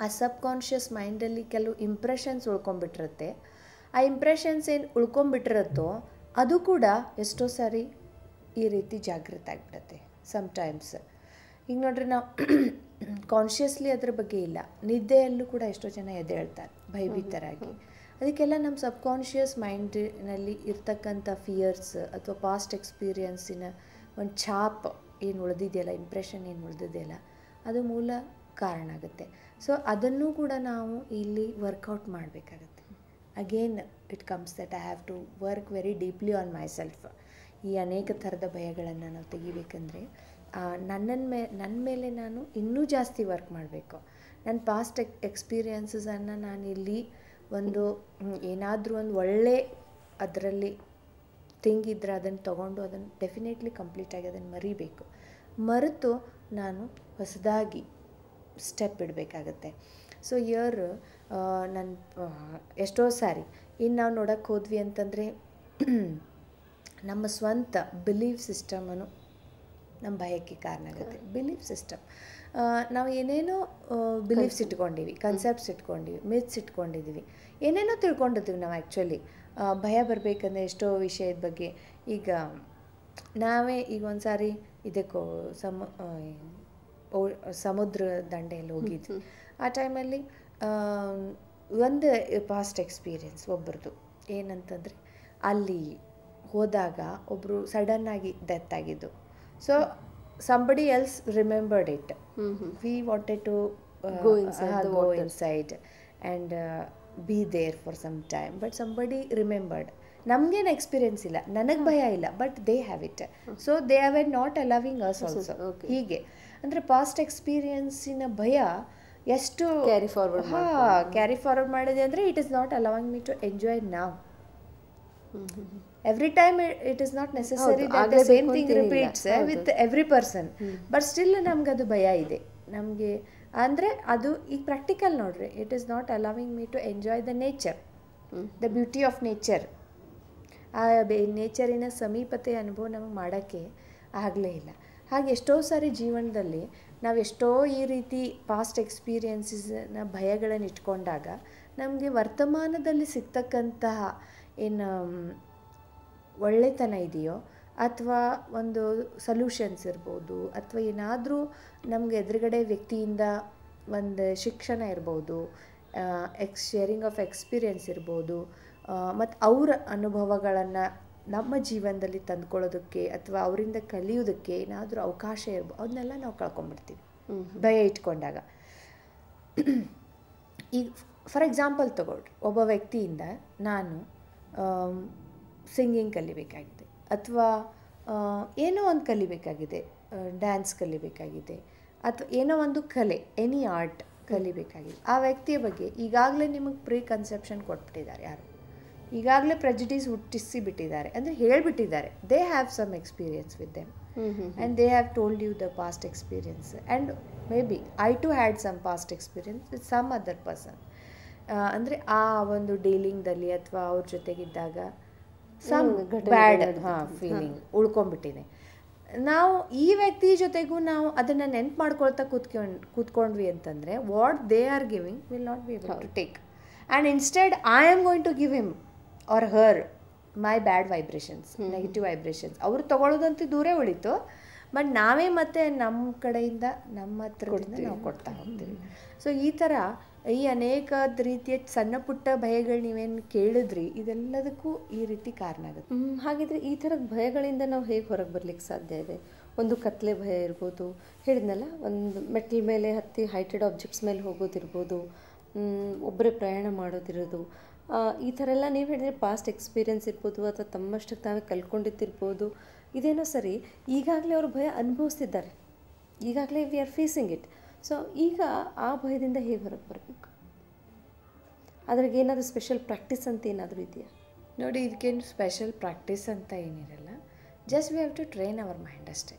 ಆ ಸಬ್ ಕಾನ್ಷಿಯಸ್ ಮೈಂಡಲ್ಲಿ ಕೆಲವು ಇಂಪ್ರೆಷನ್ಸ್ ಉಳ್ಕೊಂಬಿಟ್ಟಿರುತ್ತೆ. ಆ ಇಂಪ್ರೆಷನ್ಸ್ ಏನು ಉಳ್ಕೊಂಬಿಟ್ಟಿರುತ್ತೋ ಅದು ಕೂಡ ಎಷ್ಟೋ ಸಾರಿ ಈ ರೀತಿ ಜಾಗೃತ ಆಗಿಬಿಡುತ್ತೆ ಸಮ್ಟೈಮ್ಸ್. ಈಗ ನೋಡ್ರಿ, ನಾವು ಕಾನ್ಷಿಯಸ್ಲಿ ಅದ್ರ ಬಗ್ಗೆ ಇಲ್ಲ, ನಿದ್ದೆಯಲ್ಲೂ ಕೂಡ ಎಷ್ಟೋ ಜನ ಎದ್ದೇಳ್ತಾರೆ ಭಯಭೀತರಾಗಿ. ಅದಕ್ಕೆಲ್ಲ ನಮ್ಮ ಸಬ್ ಕಾನ್ಷಿಯಸ್ ಮೈಂಡಿನಲ್ಲಿ ಇರ್ತಕ್ಕಂಥ ಫಿಯರ್ಸ್ ಅಥವಾ ಪಾಸ್ಟ್ ಎಕ್ಸ್ಪೀರಿಯನ್ಸಿನ ಒಂದು ಛಾಪ್ ಏನು ಉಳಿದಿದೆಯಲ್ಲ, ಇಂಪ್ರೆಷನ್ ಏನು ಉಳಿದಿದೆಯಲ್ಲ, ಅದು ಮೂಲ ಕಾರಣ ಆಗುತ್ತೆ. ಸೊ ಅದನ್ನು ಕೂಡ ನಾವು ಇಲ್ಲಿ ವರ್ಕೌಟ್ ಮಾಡಬೇಕಾಗತ್ತೆ. Again it comes that I have to work very deeply on myself. ಈ ಅನೇಕ ಥರದ ಭಯಗಳನ್ನು ನಾವು ತೆಗಿಬೇಕಂದ್ರೆ ನನ್ನ ಮೇಲೆ ನಾನು ಇನ್ನೂ ಜಾಸ್ತಿ ವರ್ಕ್ ಮಾಡಬೇಕು. ನನ್ನ ಪಾಸ್ಟ್ ಎಕ್ಸ್ಪೀರಿಯನ್ಸಸನ್ನು ನಾನು ಇಲ್ಲಿ ಒಂದು ಏನಾದರೂ ಒಂದು ಒಳ್ಳೆ ಅದರಲ್ಲಿ ಥಿಂಗ್ ಇದ್ದರೆ ಅದನ್ನು ತೊಗೊಂಡು ಅದನ್ನು ಡೆಫಿನೆಟ್ಲಿ ಕಂಪ್ಲೀಟಾಗಿ ಅದನ್ನು ಮರೆತು ನಾನು ಹೊಸದಾಗಿ ಸ್ಟೆಪ್ ಇಡಬೇಕಾಗತ್ತೆ. ಸೊ ಇಯರ್ ನನ್ನ ಎಷ್ಟೋ ಸಾರಿ ಇನ್ನು ನಾವು ನೋಡೋಕ್ಕೆ ಹೋದ್ವಿ ಅಂತಂದರೆ ನಮ್ಮ ಸ್ವಂತ ಬಿಲೀಫ್ ಸಿಸ್ಟಮನ್ನು ನಮ್ಮ ಭಯಕ್ಕೆ ಕಾರಣ ಆಗುತ್ತೆ. ಬಿಲೀಫ್ ಸಿಸ್ಟಮ್, ನಾವು ಏನೇನೋ ಬಿಲೀಫ್ಸ್ ಇಟ್ಕೊಂಡಿವಿ, ಕನ್ಸೆಪ್ಟ್ಸ್ ಇಟ್ಕೊಂಡಿವಿ, ಮಿತ್ಸ್ ಇಟ್ಕೊಂಡಿದ್ದೀವಿ, ಏನೇನೋ ತಿಳ್ಕೊಂಡಿದ್ದೀವಿ ನಾವು. ಆ್ಯಕ್ಚುಲಿ ಭಯ ಬರಬೇಕಂದ್ರೆ ಎಷ್ಟೋ ವಿಷಯದ ಬಗ್ಗೆ, ಈಗ ನಾವೇ ಈಗ ಒಂದು ಸಾರಿ ಇದಕ್ಕೋ ಸಮುದ್ರ ದಂಡೆಯಲ್ಲಿ ಹೋಗಿದ್ವಿ. ಆ ಟೈಮಲ್ಲಿ ಒಂದು ಪಾಸ್ಟ್ ಎಕ್ಸ್ಪೀರಿಯನ್ಸ್ ಒಬ್ಬರದು ಏನಂತಂದರೆ ಅಲ್ಲಿ ಹೋದಾಗ ಒಬ್ಬರು ಸಡನ್ನಾಗಿ ಡೆತ್ ಆಗಿದ್ದು. So somebody else remembered it. We wanted to Go inside the go water. inside and be there for some time, but somebody remembered. ನಮಗೇನು ಎಕ್ಸ್ಪೀರಿಯನ್ಸ್ ಇಲ್ಲ, ನನಗೆ ಭಯ ಇಲ್ಲ, but they have it. So they are not allowing us also. ಹೀಗೆ ಅಂದರೆ past ಎಕ್ಸ್ಪೀರಿಯನ್ಸಿನ ಭಯ ಎಷ್ಟು carry forward carry forward ಮಾಡಿದೆ ಅಂದರೆ it is not allowing me to enjoy ನಾವ್. Every time it is not necessary that the same thing repeats with every person, but still ನಮ್ಗೆ ಅದು ಭಯ ಇದೆ. ನಮಗೆ ಅಂದರೆ ಅದು ಈಗ ಪ್ರಾಕ್ಟಿಕಲ್ ನೋಡ್ರಿ, it is not allowing me to enjoy the nature, the beauty of nature. ಆ ನೇಚರಿನ ಸಮೀಪತೆ ಅನುಭವ ನಮಗೆ ಮಾಡೋಕ್ಕೆ ಆಗಲೇ ಇಲ್ಲ. ಹಾಗೆ ಎಷ್ಟೋ ಸಾರಿ ಜೀವನದಲ್ಲಿ ನಾವು ಎಷ್ಟೋ ಈ ರೀತಿ ಪಾಸ್ಟ್ ಎಕ್ಸ್ಪೀರಿಯನ್ಸಸ್ನ ಭಯಗಳನ್ನು ಇಟ್ಕೊಂಡಾಗ ನಮಗೆ ವರ್ತಮಾನದಲ್ಲಿ ಸಿಗ್ತಕ್ಕಂತಹ ಏನು ಒಳ್ಳೆತನ ಇದೆಯೋ ಅಥವಾ ಒಂದು ಸೊಲ್ಯೂಷನ್ಸ್ ಇರ್ಬೋದು, ಅಥವಾ ಏನಾದರೂ ನಮಗೆ ಎದುರುಗಡೆ ವ್ಯಕ್ತಿಯಿಂದ ಒಂದು ಶಿಕ್ಷಣ ಇರ್ಬೋದು, ಶೇರಿಂಗ್ ಆಫ್ ಎಕ್ಸ್ಪೀರಿಯನ್ಸ್ ಇರ್ಬೋದು, ಮತ್ತು ಅವರ ಅನುಭವಗಳನ್ನು ನಮ್ಮ ಜೀವನದಲ್ಲಿ ತಂದ್ಕೊಳ್ಳೋದಕ್ಕೆ ಅಥವಾ ಅವರಿಂದ ಕಲಿಯೋದಕ್ಕೆ ಏನಾದರೂ ಅವಕಾಶ ಇರ್ಬೋದು, ಅದನ್ನೆಲ್ಲ ನಾವು ಕಳ್ಕೊಂಡ್ಬಿಡ್ತೀವಿ ಭಯ ಇಟ್ಕೊಂಡಾಗ. ಈಗ ಫಾರ್ ಎಕ್ಸಾಂಪಲ್ ತಗೊಳ್ರಿ, ಒಬ್ಬ ವ್ಯಕ್ತಿಯಿಂದ ನಾನು ಸಿಂಗಿಂಗ್ ಕಲಿಬೇಕಾಗಿದೆ ಅಥವಾ ಏನೋ ಒಂದು ಕಲಿಬೇಕಾಗಿದೆ, ಡ್ಯಾನ್ಸ್ ಕಲಿಬೇಕಾಗಿದೆ ಅಥವಾ ಏನೋ ಒಂದು ಕಲೆ, ಎನಿ ಆರ್ಟ್ ಕಲಿಬೇಕಾಗಿದೆ. ಆ ವ್ಯಕ್ತಿಯ ಬಗ್ಗೆ ಈಗಾಗಲೇ ನಿಮಗೆ ಪ್ರೀ ಕನ್ಸೆಪ್ಷನ್ ಕೊಟ್ಬಿಟ್ಟಿದ್ದಾರೆ, ಯಾರು ಈಗಾಗಲೇ ಪ್ರೆಜುಡಿಸ್ ಹುಟ್ಟಿಸಿ ಬಿಟ್ಟಿದ್ದಾರೆ, ಅಂದರೆ ಹೇಳಿಬಿಟ್ಟಿದ್ದಾರೆ. They have some experience with them and they have told you the past experience and may be I too had some past experience with some other person. ಅಂದರೆ ಆ ಒಂದು ಡೀಲಿಂಗ್ದಲ್ಲಿ ಅಥವಾ ಅವ್ರ ಜೊತೆಗಿದ್ದಾಗ ಸಮ್ ಬ್ಯಾಡ್ ಫೀಲಿಂಗ್ ಉಳ್ಕೊಂಡ್ಬಿಟ್ಟಿದೆ. ನಾವು ಈ ವ್ಯಕ್ತಿ ಜೊತೆಗೂ ನಾವು ಅದನ್ನು ನೆನ್ಪು ಮಾಡ್ಕೊಳ್ತಾ ಕೂತ್ಕೊಂಡ್ವಿ ಅಂತಂದರೆ what they are giving will not be able to take, and instead I am going to give him or her my bad vibrations, negative vibrations. ಅವರು ತೊಗೊಳ್ಳೋದಂತೂ ದೂರೇ ಉಳಿತು, ಬಟ್ ನಾವೇ ಮತ್ತೆ ನಮ್ಮ ಕಡೆಯಿಂದ ನಮ್ಮ ಹತ್ರದಿಂದ ನಾವು ಕೊಡ್ತಾ ಹೋಗ್ತೀವಿ. ಸೊ ಈ ಥರ ಈ ಅನೇಕ ರೀತಿಯ ಸಣ್ಣ ಪುಟ್ಟ ಭಯಗಳು ನೀವೇನು ಕೇಳಿದ್ರಿ, ಇದೆಲ್ಲದಕ್ಕೂ ಈ ರೀತಿ ಕಾರಣ ಆಗುತ್ತೆ. ಹಾಗಿದ್ರೆ ಈ ಥರದ ಭಯಗಳಿಂದ ನಾವು ಹೇಗೆ ಹೊರಗೆ ಬರ್ಲಿಕ್ಕೆ ಸಾಧ್ಯ ಇದೆ? ಒಂದು ಕತ್ಲೆ ಭಯ ಇರ್ಬೋದು, ಹೇಳಿದ್ನಲ್ಲ, ಒಂದು ಮೆಟ್ಲ್ ಮೇಲೆ ಹತ್ತಿ ಹೈಟೆಡ್ ಆಬ್ಜೆಕ್ಟ್ಸ್ ಮೇಲೆ ಹೋಗೋದಿರ್ಬೋದು, ಒಬ್ಬರೇ ಪ್ರಯಾಣ ಮಾಡೋದಿರೋದು, ಈ ಥರ ಎಲ್ಲ ನೀವು ಹೇಳಿದ್ರೆ ಪಾಸ್ಟ್ ಎಕ್ಸ್ಪೀರಿಯನ್ಸ್ ಇರ್ಬೋದು ಅಥವಾ ತಮ್ಮಷ್ಟಕ್ಕೆ ತಾವೇ ಕಲ್ತ್ಕೊಂಡಿದ್ದಿರ್ಬೋದು. ಇದೇನೋ ಸರಿ, ಈಗಾಗಲೇ ಅವರು ಭಯ ಅನುಭವಿಸ್ತಿದ್ದಾರೆ, ಈಗಾಗಲೇ we are facing it. So ಈಗ ಆ ಭಯದಿಂದ ಹೇಗೆ ಹೊರಗೆ ಬರಬೇಕು? ಅದ್ರಾಗೆ ಏನಾದರೂ ಸ್ಪೆಷಲ್ ಪ್ರಾಕ್ಟೀಸ್ ಅಂತ ಏನಾದರೂ ಇದೆಯಾ? ನೋಡಿ, ಇದಕ್ಕೇನು ಸ್ಪೆಷಲ್ ಪ್ರಾಕ್ಟೀಸ್ ಅಂತ ಏನಿರಲ್ಲ. Just we have to train our mind ಅಷ್ಟೇ.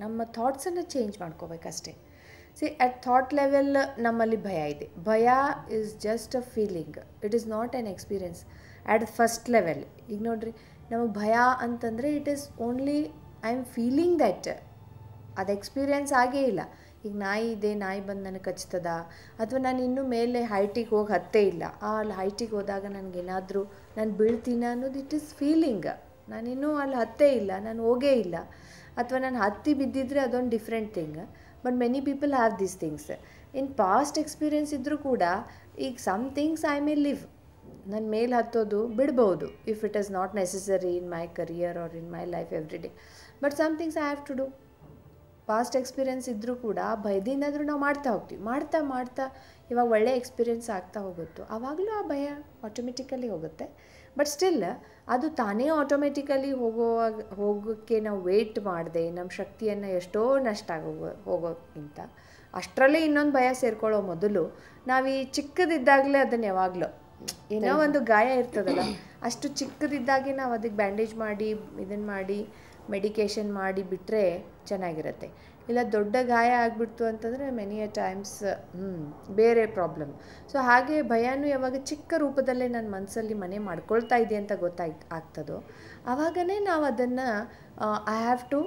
ನಮ್ಮ ಥಾಟ್ಸನ್ನು ಚೇಂಜ್ ಮಾಡ್ಕೋಬೇಕಷ್ಟೇ. ಸಿ ಅಟ್ ಥಾಟ್ ಲೆವೆಲ್ ನಮ್ಮಲ್ಲಿ ಭಯ ಇದೆ. ಭಯ is just a feeling, it is not an experience at first level. ಈಗ ನೋಡಿರಿ, ನಮಗೆ ಭಯ ಅಂತಂದರೆ it is only I am feeling that, ಅದು ಎಕ್ಸ್ಪೀರಿಯನ್ಸ್ ಆಗೇ ಇಲ್ಲ. ಈಗ ನಾಯಿ ಇದೆ, ನಾಯಿ ಬಂದು ನನಗೆ ಕಚ್ತದ, ಅಥವಾ ನಾನು ಇನ್ನೂ ಮೇಲೆ ಹೈಟಿಗೆ ಹೋಗಿ ಹತ್ತೇ ಇಲ್ಲ, ಅಲ್ಲಿ ಹೈಟಿಗೆ ಹೋದಾಗ ನನಗೇನಾದರೂ ನಾನು ಬೀಳ್ತೀನಿ ಅನ್ನೋದು ಇಟ್ ಈಸ್ ಫೀಲಿಂಗ್. ನಾನಿನ್ನೂ ಅಲ್ಲಿ ಹತ್ತೇ ಇಲ್ಲ, ನಾನು ಹೋಗೇ ಇಲ್ಲ, ಅಥವಾ ನಾನು ಹತ್ತಿ ಬಿದ್ದಿದ್ರೆ ಅದೊಂದು different thing. But many people have these things. In past experience ಇದ್ದರೂ ಕೂಡ ಈಗ some things I may live, ನನ್ನ ಮೇಲೆ ಹತ್ತೋದು ಬಿಡ್ಬೋದು if it is not necessary in my career or in my life every day, but some things I have to do. Past experience ಇದ್ದರೂ ಕೂಡ ಭಯದಿಂದಾದರೂ ನಾವು ಮಾಡ್ತಾ ಹೋಗ್ತೀವಿ. ಮಾಡ್ತಾ ಇವಾಗ ಒಳ್ಳೆ ಎಕ್ಸ್ಪೀರಿಯನ್ಸ್ ಆಗ್ತಾ ಹೋಗುತ್ತೋ ಆವಾಗಲೂ ಆ ಭಯ ಆಟೋಮೆಟಿಕಲಿ ಹೋಗುತ್ತೆ. ಬಟ್ ಸ್ಟಿಲ್ ಅದು ತಾನೇ ಆಟೋಮೆಟಿಕಲಿ ಹೋಗೋಕ್ಕೆ ನಾವು ವೆಯ್ಟ್ ಮಾಡದೆ ನಮ್ಮ ಶಕ್ತಿಯನ್ನು ಎಷ್ಟೋ ನಷ್ಟ ಹೋಗೋಕ್ಕಿಂತ ಅಷ್ಟರಲ್ಲೇ ಇನ್ನೊಂದು ಭಯ ಸೇರ್ಕೊಳ್ಳೋ ಮೊದಲು ನಾವು ಈ ಚಿಕ್ಕದಿದ್ದಾಗಲೇ ಅದನ್ನು ಯಾವಾಗಲೂ ಏನೋ ಒಂದು ಗಾಯ ಇರ್ತದಲ್ಲ, ಅಷ್ಟು ಚಿಕ್ಕದಿದ್ದಾಗೆ ನಾವು ಅದಕ್ಕೆ ಬ್ಯಾಂಡೇಜ್ ಮಾಡಿ ಇದನ್ನು ಮಾಡಿ ಮೆಡಿಕೇಷನ್ ಮಾಡಿ ಬಿಟ್ಟರೆ ಚೆನ್ನಾಗಿರುತ್ತೆ. ಇಲ್ಲ ದೊಡ್ಡ ಗಾಯ ಆಗಿಬಿಡ್ತು ಅಂತಂದರೆ ಮೆನಿ ಅ ಟೈಮ್ಸ್ ಬೇರೆ ಪ್ರಾಬ್ಲಮ್. ಸೊ ಹಾಗೆ ಭಯನೂ ಯಾವಾಗ ಚಿಕ್ಕ ರೂಪದಲ್ಲೇ ನನ್ನ ಮನಸ್ಸಲ್ಲಿ ಮನೆ ಮಾಡ್ಕೊಳ್ತಾ ಇದೆ ಅಂತ ಆಗ್ತದೋ ಆವಾಗನೇ ನಾವು ಅದನ್ನು I have to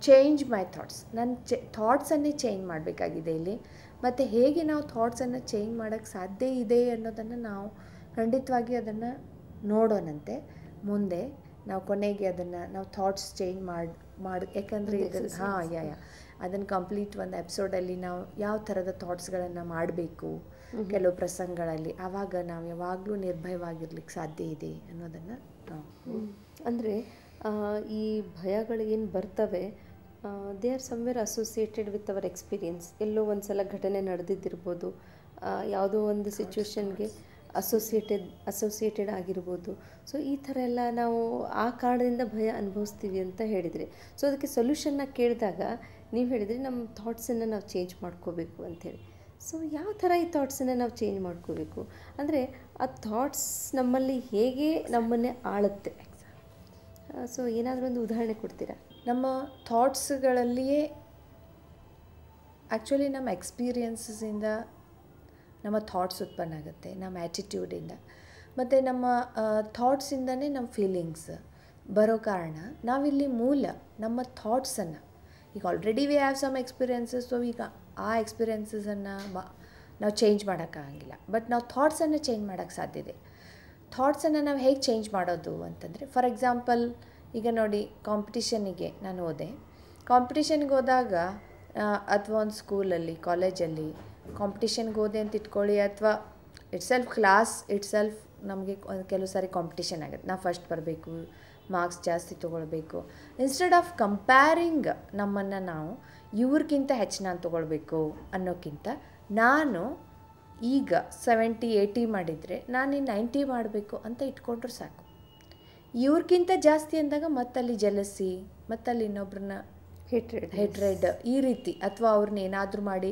change my thoughts. ನನ್ನ ಥಾಟ್ಸನ್ನೇ ಚೇಂಜ್ ಮಾಡಬೇಕಾಗಿದೆ ಇಲ್ಲಿ. ಮತ್ತು ಹೇಗೆ ನಾವು ಥಾಟ್ಸನ್ನು ಚೇಂಜ್ ಮಾಡೋಕ್ಕೆ ಸಾಧ್ಯ ಇದೆ ಅನ್ನೋದನ್ನು ನಾವು ಖಂಡಿತವಾಗಿ ಅದನ್ನು ನೋಡೋಣಂತೆ ಮುಂದೆ. ನಾವು ಕೊನೆಗೆ ಅದನ್ನು ನಾವು ಥಾಟ್ಸ್ ಚೇಂಜ್ ಮಾಡಿ ಯಾಕಂದರೆ ಇದು ಅದನ್ನು ಕಂಪ್ಲೀಟ್ ಒಂದು ಎಪಿಸೋಡಲ್ಲಿ ನಾವು ಯಾವ ಥರದ ಥಾಟ್ಸ್ಗಳನ್ನು ಮಾಡಬೇಕು ಕೆಲವು ಪ್ರಸಂಗಗಳಲ್ಲಿ, ಆವಾಗ ನಾವು ಯಾವಾಗಲೂ ನಿರ್ಭಯವಾಗಿರ್ಲಿಕ್ಕೆ ಸಾಧ್ಯ ಇದೆ ಅನ್ನೋದನ್ನು ನಾವು ಅಂದರೆ ಈ ಭಯಗಳೇನು ಬರ್ತವೆ, they are somewhere associated with our experience. ಎಲ್ಲೋ ಒಂದು ಸಲ ಘಟನೆ ನಡೆದಿದ್ದಿರ್ಬೋದು, ಯಾವುದೋ ಒಂದು ಸಿಚುವೇಶನ್ಗೆ ಅಸೋಸಿಯೇಟೆಡ್ ಆಗಿರ್ಬೋದು. ಸೊ ಈ ಥರ ಎಲ್ಲ ನಾವು ಆ ಕಾರಣದಿಂದ ಭಯ ಅನುಭವಿಸ್ತೀವಿ ಅಂತ ಹೇಳಿದರೆ, ಸೊ ಅದಕ್ಕೆ ಸೊಲ್ಯೂಷನ್ನ ಕೇಳಿದಾಗ ನೀವು ಹೇಳಿದರೆ ನಮ್ಮ ಥಾಟ್ಸನ್ನು ನಾವು ಚೇಂಜ್ ಮಾಡ್ಕೋಬೇಕು ಅಂಥೇಳಿ. ಸೊ ಯಾವ ಥರ ಈ ಥಾಟ್ಸನ್ನು ನಾವು ಚೇಂಜ್ ಮಾಡ್ಕೋಬೇಕು? ಅಂದರೆ ಆ ಥಾಟ್ಸ್ ನಮ್ಮಲ್ಲಿ ಹೇಗೆ ನಮ್ಮನ್ನೇ ಆಳುತ್ತೆ? ಸೊ ಏನಾದರೂ ಒಂದು ಉದಾಹರಣೆ ಕೊಡ್ತೀರಾ? ನಮ್ಮ ಥಾಟ್ಸ್ಗಳಲ್ಲಿಯೇ ಆ್ಯಕ್ಚುಲಿ ನಮ್ಮ ಎಕ್ಸ್ಪೀರಿಯನ್ಸಸ್ಸಿಂದ ನಮ್ಮ ಥಾಟ್ಸ್ ಉತ್ಪನ್ನ ಆಗುತ್ತೆ, ನಮ್ಮ ಆ್ಯಟಿಟ್ಯೂಡಿಂದ, ಮತ್ತು ನಮ್ಮ ಥಾಟ್ಸಿಂದನೇ ನಮ್ಮ ಫೀಲಿಂಗ್ಸ್ ಬರೋ ಕಾರಣ ನಾವಿಲ್ಲಿ ಮೂಲ ನಮ್ಮ ಥಾಟ್ಸನ್ನು, ಈಗ already we have some experiences, so ಈಗ ಆ ಎಕ್ಸ್ಪೀರಿಯನ್ಸಸನ್ನು ನಾವು ಚೇಂಜ್ ಮಾಡೋಕ್ಕಾಗಂಗಿಲ್ಲ, ಬಟ್ ನಾವು ಥಾಟ್ಸನ್ನು ಚೇಂಜ್ ಮಾಡೋಕ್ಕೆ ಸಾಧ್ಯ ಇದೆ. ಥಾಟ್ಸನ್ನು ನಾವು ಹೇಗೆ ಚೇಂಜ್ ಮಾಡೋದು ಅಂತಂದರೆ, ಫಾರ್ ಎಕ್ಸಾಂಪಲ್ ಈಗ ನೋಡಿ, ಕಾಂಪಿಟಿಷನಿಗೆ ನಾನು ಹೋದೆ. ಕಾಂಪಿಟಿಷನ್ಗೆ ಹೋದಾಗ ಅಥವಾ ಒಂದು ಸ್ಕೂಲಲ್ಲಿ ಕಾಲೇಜಲ್ಲಿ ಕಾಂಪಿಟಿಷನ್ಗೆ ಹೋದೆ ಅಂತ ಇಟ್ಕೊಳ್ಳಿ, ಅಥವಾ ಕ್ಲಾಸ್ ನಮಗೆ ಕೆಲವು ಸಾರಿ ಕಾಂಪಿಟಿಷನ್ ಆಗುತ್ತೆ. ನಾವು ಫಸ್ಟ್ ಬರಬೇಕು, ಮಾರ್ಕ್ಸ್ ಜಾಸ್ತಿ ತೊಗೊಳ್ಬೇಕು. ಇನ್ಸ್ಟೆಡ್ ಆಫ್ ಕಂಪ್ಯಾರಿಂಗ್ ನಮ್ಮನ್ನು ನಾವು ಇವ್ರಿಗಿಂತ ಹೆಚ್ಚು ನಾನು ತೊಗೊಳ್ಬೇಕು ಅನ್ನೋಕ್ಕಿಂತ, ನಾನು ಈಗ 70-80 ಮಾಡಿದರೆ ನಾನು 90 ಮಾಡಬೇಕು ಅಂತ ಇಟ್ಕೊಂಡ್ರೆ ಸಾಕು. ಇವ್ರಿಗಿಂತ ಜಾಸ್ತಿ ಅಂದಾಗ ಮತ್ತಲ್ಲಿ ಜಲಸಿ, ಮತ್ತಲ್ಲಿ ಇನ್ನೊಬ್ರನ್ನ ಹೇಟ್ರೆಡ್ ಈ ರೀತಿ, ಅಥವಾ ಅವ್ರನ್ನ ಏನಾದರೂ ಮಾಡಿ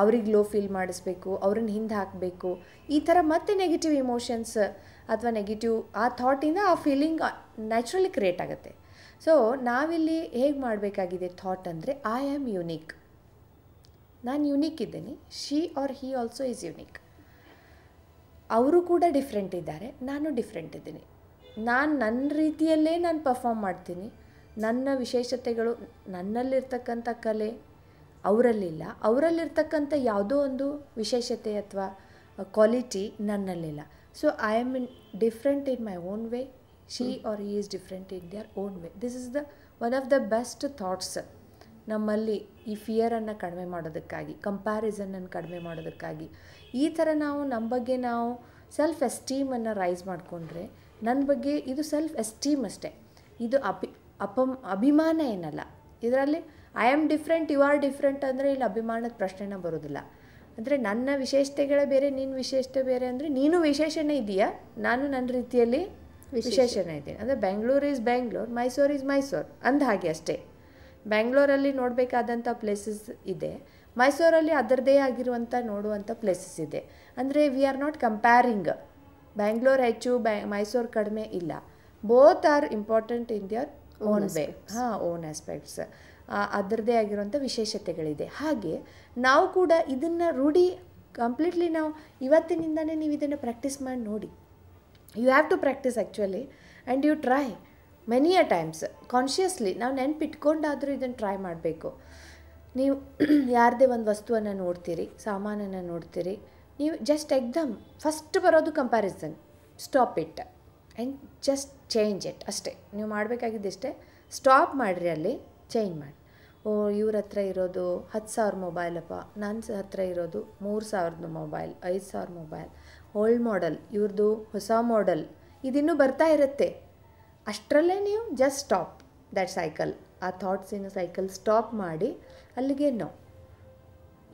ಅವ್ರಿಗೆ ಲೋ ಫೀಲ್ ಮಾಡಿಸ್ಬೇಕು, ಅವ್ರನ್ನ ಹಿಂದೆ ಹಾಕಬೇಕು, ಈ ಥರ ಮತ್ತೆ ನೆಗೆಟಿವ್ ಇಮೋಷನ್ಸ್ ಅಥವಾ ನೆಗೆಟಿವ್ ಆ ಥಾಟಿಂದ ಆ ಫೀಲಿಂಗ್ ನ್ಯಾಚುರಲಿ ಕ್ರಿಯೇಟ್ ಆಗುತ್ತೆ. ಸೊ ನಾವಿಲ್ಲಿ ಹೇಗೆ ಮಾಡಬೇಕಾಗಿದೆ ಥಾಟ್ ಅಂದರೆ, ಐ ಆಮ್ ಯುನೀಕ್, ನಾನು ಯುನೀಕ್ ಇದ್ದೀನಿ, she or he also is unique. ಅವರು ಕೂಡ ಡಿಫ್ರೆಂಟ್ ಇದ್ದಾರೆ, ನಾನು ಡಿಫ್ರೆಂಟ್ ಇದ್ದೀನಿ, ನಾನು ನನ್ನ ರೀತಿಯಲ್ಲೇ ನಾನು ಪರ್ಫಾರ್ಮ್ ಮಾಡ್ತೀನಿ, ನನ್ನ ವಿಶೇಷತೆಗಳು, ನನ್ನಲ್ಲಿರ್ತಕ್ಕಂಥ ಕಲೆ ಅವರಲ್ಲಿಲ್ಲ, ಅವರಲ್ಲಿರ್ತಕ್ಕಂಥ ಯಾವುದೋ ಒಂದು ವಿಶೇಷತೆ ಅಥವಾ ಕ್ವಾಲಿಟಿ ನನ್ನಲ್ಲಿಲ್ಲ. So I am different in my own way, she or he is different in their own way. This is one of the best thoughts ನಮ್ಮಲ್ಲಿ ಈ ಫಿಯರನ್ನು ಕಡಿಮೆ ಮಾಡೋದಕ್ಕಾಗಿ, ಕಂಪ್ಯಾರಿಸನನ್ನು ಕಡಿಮೆ ಮಾಡೋದಕ್ಕಾಗಿ. ಈ ಥರ ನಾವು ನಮ್ಮ ಬಗ್ಗೆ ನಾವು ಸೆಲ್ಫ್ ಎಸ್ಟೀಮನ್ನು ರೈಸ್ ಮಾಡಿಕೊಂಡ್ರೆ, ನನ್ನ ಬಗ್ಗೆ ಇದು ಸೆಲ್ಫ್ ಎಸ್ಟೀಮ್ ಅಷ್ಟೇ, ಇದು ಅಭಿಮಾನ ಏನಲ್ಲ. ಇದರಲ್ಲಿ I am different, you are different ಅಂದರೆ ಇಲ್ಲಿ ಅಭಿಮಾನದ ಪ್ರಶ್ನೆನ ಬರೋದಿಲ್ಲ. ಅಂದರೆ ನನ್ನ ವಿಶೇಷತೆಗಳೇ ಬೇರೆ, ನಿನ್ನ ವಿಶೇಷತೆ ಬೇರೆ. ಅಂದರೆ ನೀನು ವಿಶೇಷಣೆ ಇದೆಯಾ, ನಾನು ನನ್ನ ರೀತಿಯಲ್ಲಿ ವಿಶೇಷಣೆ ಇದ್ದೀನಿ. ಅಂದರೆ ಬೆಂಗಳೂರು ಈಸ್ ಬೆಂಗಳೂರು, ಮೈಸೂರು ಈಸ್ ಮೈಸೂರು ಅಂದ ಹಾಗೆ ಅಷ್ಟೇ. ಬೆಂಗಳೂರಲ್ಲಿ ನೋಡಬೇಕಾದಂಥ ಪ್ಲೇಸಸ್ ಇದೆ, ಮೈಸೂರಲ್ಲಿ ಅದರದ್ದೇ ಆಗಿರುವಂಥ ನೋಡುವಂಥ ಪ್ಲೇಸಸ್ ಇದೆ. ಅಂದರೆ we are not comparing Bangalore ಹೆಚ್ಚು ಮೈಸೂರು ಕಡಿಮೆ ಇಲ್ಲ. Both are important in their own way, own aspects. ಅದರದ್ದೇ ಆಗಿರುವಂಥ ವಿಶೇಷತೆಗಳಿದೆ. ಹಾಗೆ ನಾವು ಕೂಡ ಇದನ್ನು ಕಂಪ್ಲೀಟ್ಲಿ ನಾವು ಇವತ್ತಿನಿಂದನೇ ನೀವು ಇದನ್ನು ಪ್ರಾಕ್ಟೀಸ್ ಮಾಡಿ ನೋಡಿ. You have to practice actually, and you try many a times consciously. ನಾವು ನೆನಪಿಟ್ಕೊಂಡಾದರೂ ಇದನ್ನು ಟ್ರೈ ಮಾಡಬೇಕು. ನೀವು ಯಾರದೇ ಒಂದು ವಸ್ತುವನ್ನು ನೋಡ್ತೀರಿ, ಸಾಮಾನನ್ನು ನೋಡ್ತೀರಿ, ನೀವು ಜಸ್ಟ್ ಎಕ್ದಮ್ ಫಸ್ಟ್ ಬರೋದು comparison. Stop it and just change it ಅಷ್ಟೇ. ನೀವು ಮಾಡಬೇಕಾಗಿದ್ದಷ್ಟೇ, ಸ್ಟಾಪ್ ಮಾಡಿರಿ, ಅಲ್ಲಿ ಚೇಂಜ್ ಮಾಡಿ. ಇವ್ರ ಹತ್ರ ಇರೋದು 10,000 ಮೊಬೈಲಪ್ಪ, ನನ್ನ ಹತ್ರ ಇರೋದು 3,000 ಮೊಬೈಲ್, 5,000 ಮೊಬೈಲ್, ಓಲ್ಡ್ ಮಾಡೆಲ್, ಇವ್ರದ್ದು ಹೊಸ ಮಾಡೆಲ್, ಇದಿನ್ನೂ ಬರ್ತಾ ಇರುತ್ತೆ. ಅಷ್ಟರಲ್ಲೇ ನೀವು ಜಸ್ಟ್ ಸ್ಟಾಪ್ ದ್ಯಾಟ್ ಸೈಕಲ್, ಆ ಥಾಟ್ಸಿನ ಸೈಕಲ್ ಸ್ಟಾಪ್ ಮಾಡಿ ಅಲ್ಲಿಗೆ no.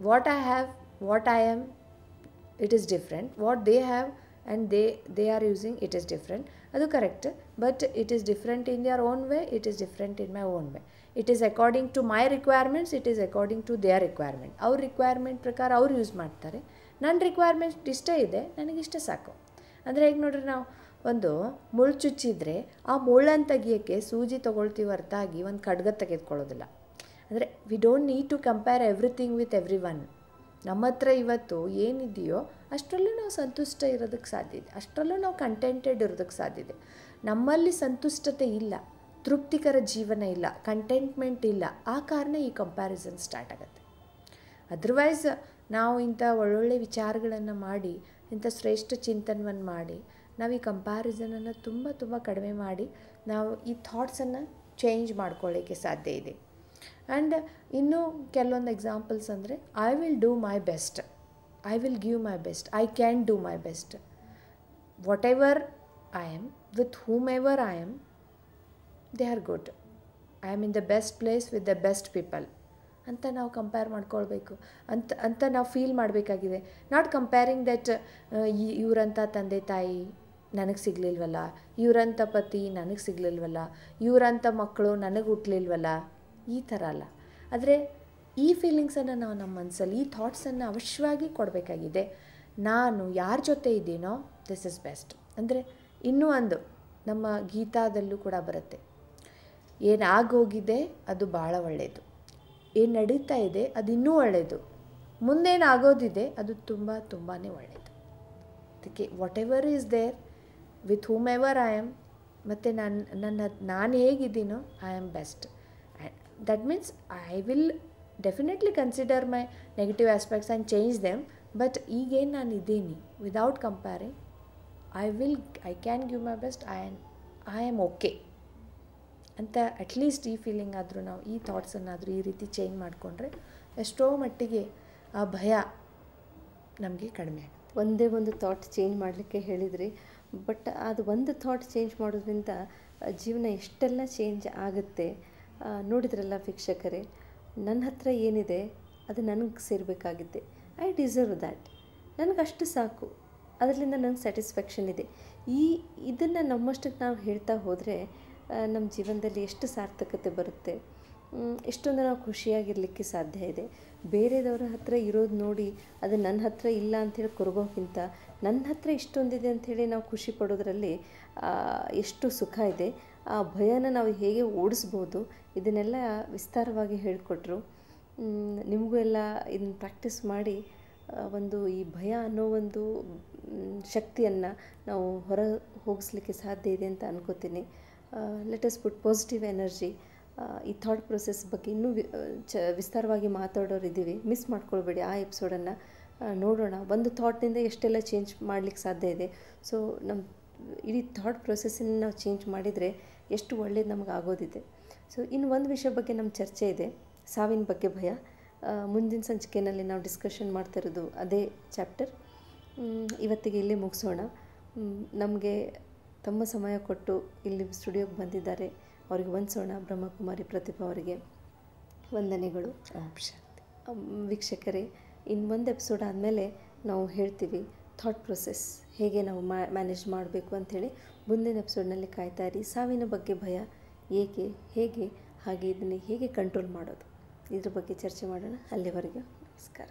What I have, what I am, it is different. What they have and they are using, it is different. ಅದು correct, but it is different in their own way, it is different in my own way. It is according to my requirements, it is according to their requirement. ಅವ್ರ requirement ಪ್ರಕಾರ ಅವ್ರು use ಮಾಡ್ತಾರೆ, ನನ್ನ requirement ಇಷ್ಟ ಇದೆ, ನನಗಿಷ್ಟ ಸಾಕು. ಅಂದರೆ ಹೇಗೆ ನೋಡ್ರಿ, ನಾವು ಒಂದು ಮುಳ್ಳು ಚುಚ್ಚಿದ್ರೆ ಆ ಮುಳ್ಳನ್ನು ತೆಗಿಯೋಕ್ಕೆ ಸೂಜಿ ತೊಗೊಳ್ತೀವಿ ಹೊರತಾಗಿ ಒಂದು ಖಡ್ಗ ತೆಗೆದುಕೊಳ್ಳೋದಿಲ್ಲ. ಅಂದರೆ we don't need to compare everything with everyone. ನಮ್ಮ ಹತ್ರ ಇವತ್ತು ಏನಿದೆಯೋ ಅಷ್ಟರಲ್ಲೂ ನಾವು ಸಂತುಷ್ಟ ಇರೋದಕ್ಕೆ ಸಾಧ್ಯ ಇದೆ, ಅಷ್ಟರಲ್ಲೂ ನಾವು ಕಂಟೆಂಟೆಡ್ ಇರೋದಕ್ಕೆ ಸಾಧ್ಯ ಇದೆ. ನಮ್ಮಲ್ಲಿ ಸಂತುಷ್ಟತೆ ಇಲ್ಲ, ತೃಪ್ತಿಕರ ಜೀವನ ಇಲ್ಲ, ಕಂಟೆಂಟ್ಮೆಂಟ್ ಇಲ್ಲ, ಆ ಕಾರಣ ಈ ಕಂಪ್ಯಾರಿಸನ್ ಸ್ಟಾರ್ಟ್ ಆಗುತ್ತೆ. ಅದರ್ವೈಸ್ ನಾವು ಇಂಥ ಒಳ್ಳೊಳ್ಳೆ ವಿಚಾರಗಳನ್ನು ಮಾಡಿ, ಇಂಥ ಶ್ರೇಷ್ಠ ಚಿಂತನವನ್ನು ಮಾಡಿ, ನಾವು ಈ ಕಂಪ್ಯಾರಿಸನನ್ನು ತುಂಬ ತುಂಬ ಕಡಿಮೆ ಮಾಡಿ ನಾವು ಈ ಥಾಟ್ಸನ್ನು ಚೇಂಜ್ ಮಾಡ್ಕೊಳ್ಳೋಕ್ಕೆ ಸಾಧ್ಯ ಇದೆ. ಆ್ಯಂಡ್ ಇನ್ನೂ ಕೆಲವೊಂದು ಎಕ್ಸಾಂಪಲ್ಸ್ ಅಂದರೆ I will do my best, I will give my best, I can do my best, what ever I am, with whomever I am, they are good, I am in the best place with the best people ಅಂತ ನಾವು compare ಮಾಡ್ಕೊಳ್ಬೇಕು ಅಂತ ನಾವು feel ಮಾಡಬೇಕಾಗಿದೆ. Not comparing that ಇವರಂಥ ತಂದೆ ತಾಯಿ ನನಗೆ ಸಿಗಲಿಲ್ವಲ್ಲ, ಇವರಂಥ ಪತಿ ನನಗೆ ಸಿಗಲಿಲ್ವಲ್ಲ, ಇವರಂಥ ಮಕ್ಕಳು ನನಗೆ ಹುಟ್ಟಲಿಲ್ವಲ್ಲ, ಈ ಥರ ಅಲ್ಲ. ಆದರೆ ಈ ಫೀಲಿಂಗ್ಸನ್ನು ನಾವು ನಮ್ಮ ಮನಸ್ಸಲ್ಲಿ, ಈ ಥಾಟ್ಸನ್ನು ಅವಶ್ಯವಾಗಿ ಕೊಡಬೇಕಾಗಿದೆ. ನಾನು ಯಾರ ಜೊತೆ ಇದ್ದೀನೋ ದಿಸ್ ಇಸ್ ಬೆಸ್ಟ್. ಅಂದರೆ ಇನ್ನೂ ಒಂದು ನಮ್ಮ ಗೀತಾದಲ್ಲೂ ಕೂಡ ಬರುತ್ತೆ, ಏನಾಗೋಗಿದೆ ಅದು ಭಾಳ ಒಳ್ಳೆಯದು, ಏನು ನಡೀತಾ ಇದೆ ಅದು ಇನ್ನೂ ಒಳ್ಳೆಯದು, ಮುಂದೇನಾಗೋದಿದೆ ಅದು ತುಂಬ ತುಂಬಾ ಒಳ್ಳೆಯದು. ಅದಕ್ಕೆ whatever is there with whomever I am, ಮತ್ತು ನಾನು ಹೇಗಿದ್ದೀನೋ I am best. That means I will definitely consider my negative aspects and change them, but ಈಗೇನು ನಾನು ಇದ್ದೀನಿ without comparing I can give my best, I am okay ಅಂತ at least ಈ feeling ಆದರೂ ನಾವು ಈ ಥಾಟ್ಸನ್ನಾದರೂ ಈ ರೀತಿ ಚೇಂಜ್ ಮಾಡಿಕೊಂಡ್ರೆ ಎಷ್ಟೋ ಮಟ್ಟಿಗೆ ಆ ಭಯ ನಮಗೆ ಕಡಿಮೆ ಆಗುತ್ತೆ. ಒಂದೇ ಒಂದು ಥಾಟ್ ಚೇಂಜ್ ಮಾಡಲಿಕ್ಕೆ ಹೇಳಿದ್ರಿ, ಬಟ್ ಅದು ಒಂದು ಥಾಟ್ ಚೇಂಜ್ ಮಾಡೋದ್ರಿಂದ ಜೀವನ ಎಷ್ಟೆಲ್ಲ ಚೇಂಜ್ ಆಗುತ್ತೆ. ನೋಡಿದ್ರಲ್ಲ ವೀಕ್ಷಕರೇ, ನನ್ನ ಹತ್ರ ಏನಿದೆ ಅದು ನನಗೆ ಸೇರಬೇಕಾಗಿದ್ದೆ, ಐ ಡಿಸರ್ವ್ ದ್ಯಾಟ್, ನನಗಷ್ಟು ಸಾಕು, ಅದರಿಂದ ನನಗೆ ಸ್ಯಾಟಿಸ್ಫ್ಯಾಕ್ಷನ್ ಇದೆ. ಇದನ್ನು ನಮ್ಮಷ್ಟಕ್ಕೆ ನಾವು ಹೇಳ್ತಾ ಹೋದರೆ ನಮ್ಮ ಜೀವನದಲ್ಲಿ ಎಷ್ಟು ಸಾರ್ಥಕತೆ ಬರುತ್ತೆ, ಎಷ್ಟೊಂದು ನಾವು ಖುಷಿಯಾಗಿರಲಿಕ್ಕೆ ಸಾಧ್ಯ ಇದೆ. ಬೇರೆದವರ ಹತ್ರ ಇರೋದು ನೋಡಿ ಅದು ನನ್ನ ಹತ್ರ ಇಲ್ಲ ಅಂಥೇಳಿ ಕೊರಗೋಕ್ಕಿಂತ ನನ್ನ ಹತ್ರ ಇಷ್ಟೊಂದಿದೆ ಅಂಥೇಳಿ ನಾವು ಖುಷಿ ಪಡೋದ್ರಲ್ಲಿ ಎಷ್ಟು ಸುಖ ಇದೆ. ಆ ಭಯನ ನಾವು ಹೇಗೆ ಓಡಿಸ್ಬೋದು ಇದನ್ನೆಲ್ಲ ವಿಸ್ತಾರವಾಗಿ ಹೇಳಿಕೊಟ್ರು. ನಿಮಗೂ ಎಲ್ಲ ಇದನ್ನ ಪ್ರಾಕ್ಟೀಸ್ ಮಾಡಿ ಒಂದು ಈ ಭಯ ಅನ್ನೋ ಒಂದು ಶಕ್ತಿಯನ್ನು ನಾವು ಹೊರ ಹೋಗಿಸ್ಲಿಕ್ಕೆ ಸಾಧ್ಯ ಇದೆ ಅಂತ ಅನ್ಕೋತೀನಿ. ಲೆಟ್ ಅಸ್ ಪುಟ್ ಪಾಸಿಟಿವ್ ಎನರ್ಜಿ. ಈ ಥಾಟ್ ಪ್ರೊಸೆಸ್ ಬಗ್ಗೆ ಇನ್ನೂ ವಿಸ್ತಾರವಾಗಿ ಮಾತಾಡೋರಿದ್ದೀವಿ, ಮಿಸ್ ಮಾಡ್ಕೊಳ್ಬೇಡಿ. ಆ ಎಪಿಸೋಡನ್ನು ನೋಡೋಣ. ಒಂದು ಥಾಟ್ನಿಂದ ಎಷ್ಟೆಲ್ಲ ಚೇಂಜ್ ಮಾಡಲಿಕ್ಕೆ ಸಾಧ್ಯ ಇದೆ. ಸೊ ನಮ್ಮ ಇಡೀ ಥಾಟ್ ಪ್ರೊಸೆಸ್ಸನ್ನು ನಾವು ಚೇಂಜ್ ಮಾಡಿದರೆ ಎಷ್ಟು ಒಳ್ಳೇದು ನಮಗೆ ಆಗೋದಿದೆ. ಸೊ ಇನ್ನು ಒಂದು ವಿಷಯ ಬಗ್ಗೆ ನಮ್ಮ ಚರ್ಚೆ ಇದೆ, ಸಾವಿನ ಬಗ್ಗೆ ಭಯ. ಮುಂದಿನ ಸಂಚಿಕೆಯಲ್ಲಿ ನಾವು ಡಿಸ್ಕಷನ್ ಮಾಡ್ತಾ ಇರೋದು ಅದೇ ಚಾಪ್ಟರ್. ಇವತ್ತಿಗೆ ಇಲ್ಲೇ ಮುಗಿಸೋಣ. ನಮಗೆ ತಮ್ಮ ಸಮಯ ಕೊಟ್ಟು ಇಲ್ಲಿ ಸ್ಟುಡಿಯೋಗೆ ಬಂದಿದ್ದಾರೆ, ಅವರಿಗೆ ವಂದಿಸೋಣ. ಬ್ರಹ್ಮಕುಮಾರಿ ಪ್ರತಿಭಾ ಅವರಿಗೆ ವಂದನೆಗಳು. ವೀಕ್ಷಕರೇ, ಇನ್ನೊಂದು ಎಪಿಸೋಡ್ ಆದಮೇಲೆ ನಾವು ಹೇಳ್ತೀವಿ ಥಾಟ್ ಪ್ರೊಸೆಸ್ ಹೇಗೆ ನಾವು ಮ್ಯಾನೇಜ್ ಮಾಡಬೇಕು ಅಂಥೇಳಿ. ಮುಂದಿನ ಎಪಿಸೋಡ್ನಲ್ಲಿ ಕಾಯ್ತಾ ಇರಿ. ಸಾವಿನ ಬಗ್ಗೆ ಭಯ ಏಕೆ, ಹೇಗೆ, ಹಾಗೆ ಇದನ್ನು ಹೇಗೆ ಕಂಟ್ರೋಲ್ ಮಾಡೋದು, ಇದ್ರ ಬಗ್ಗೆ ಚರ್ಚೆ ಮಾಡೋಣ. ಅಲ್ಲಿವರೆಗೆ ನಮಸ್ಕಾರ.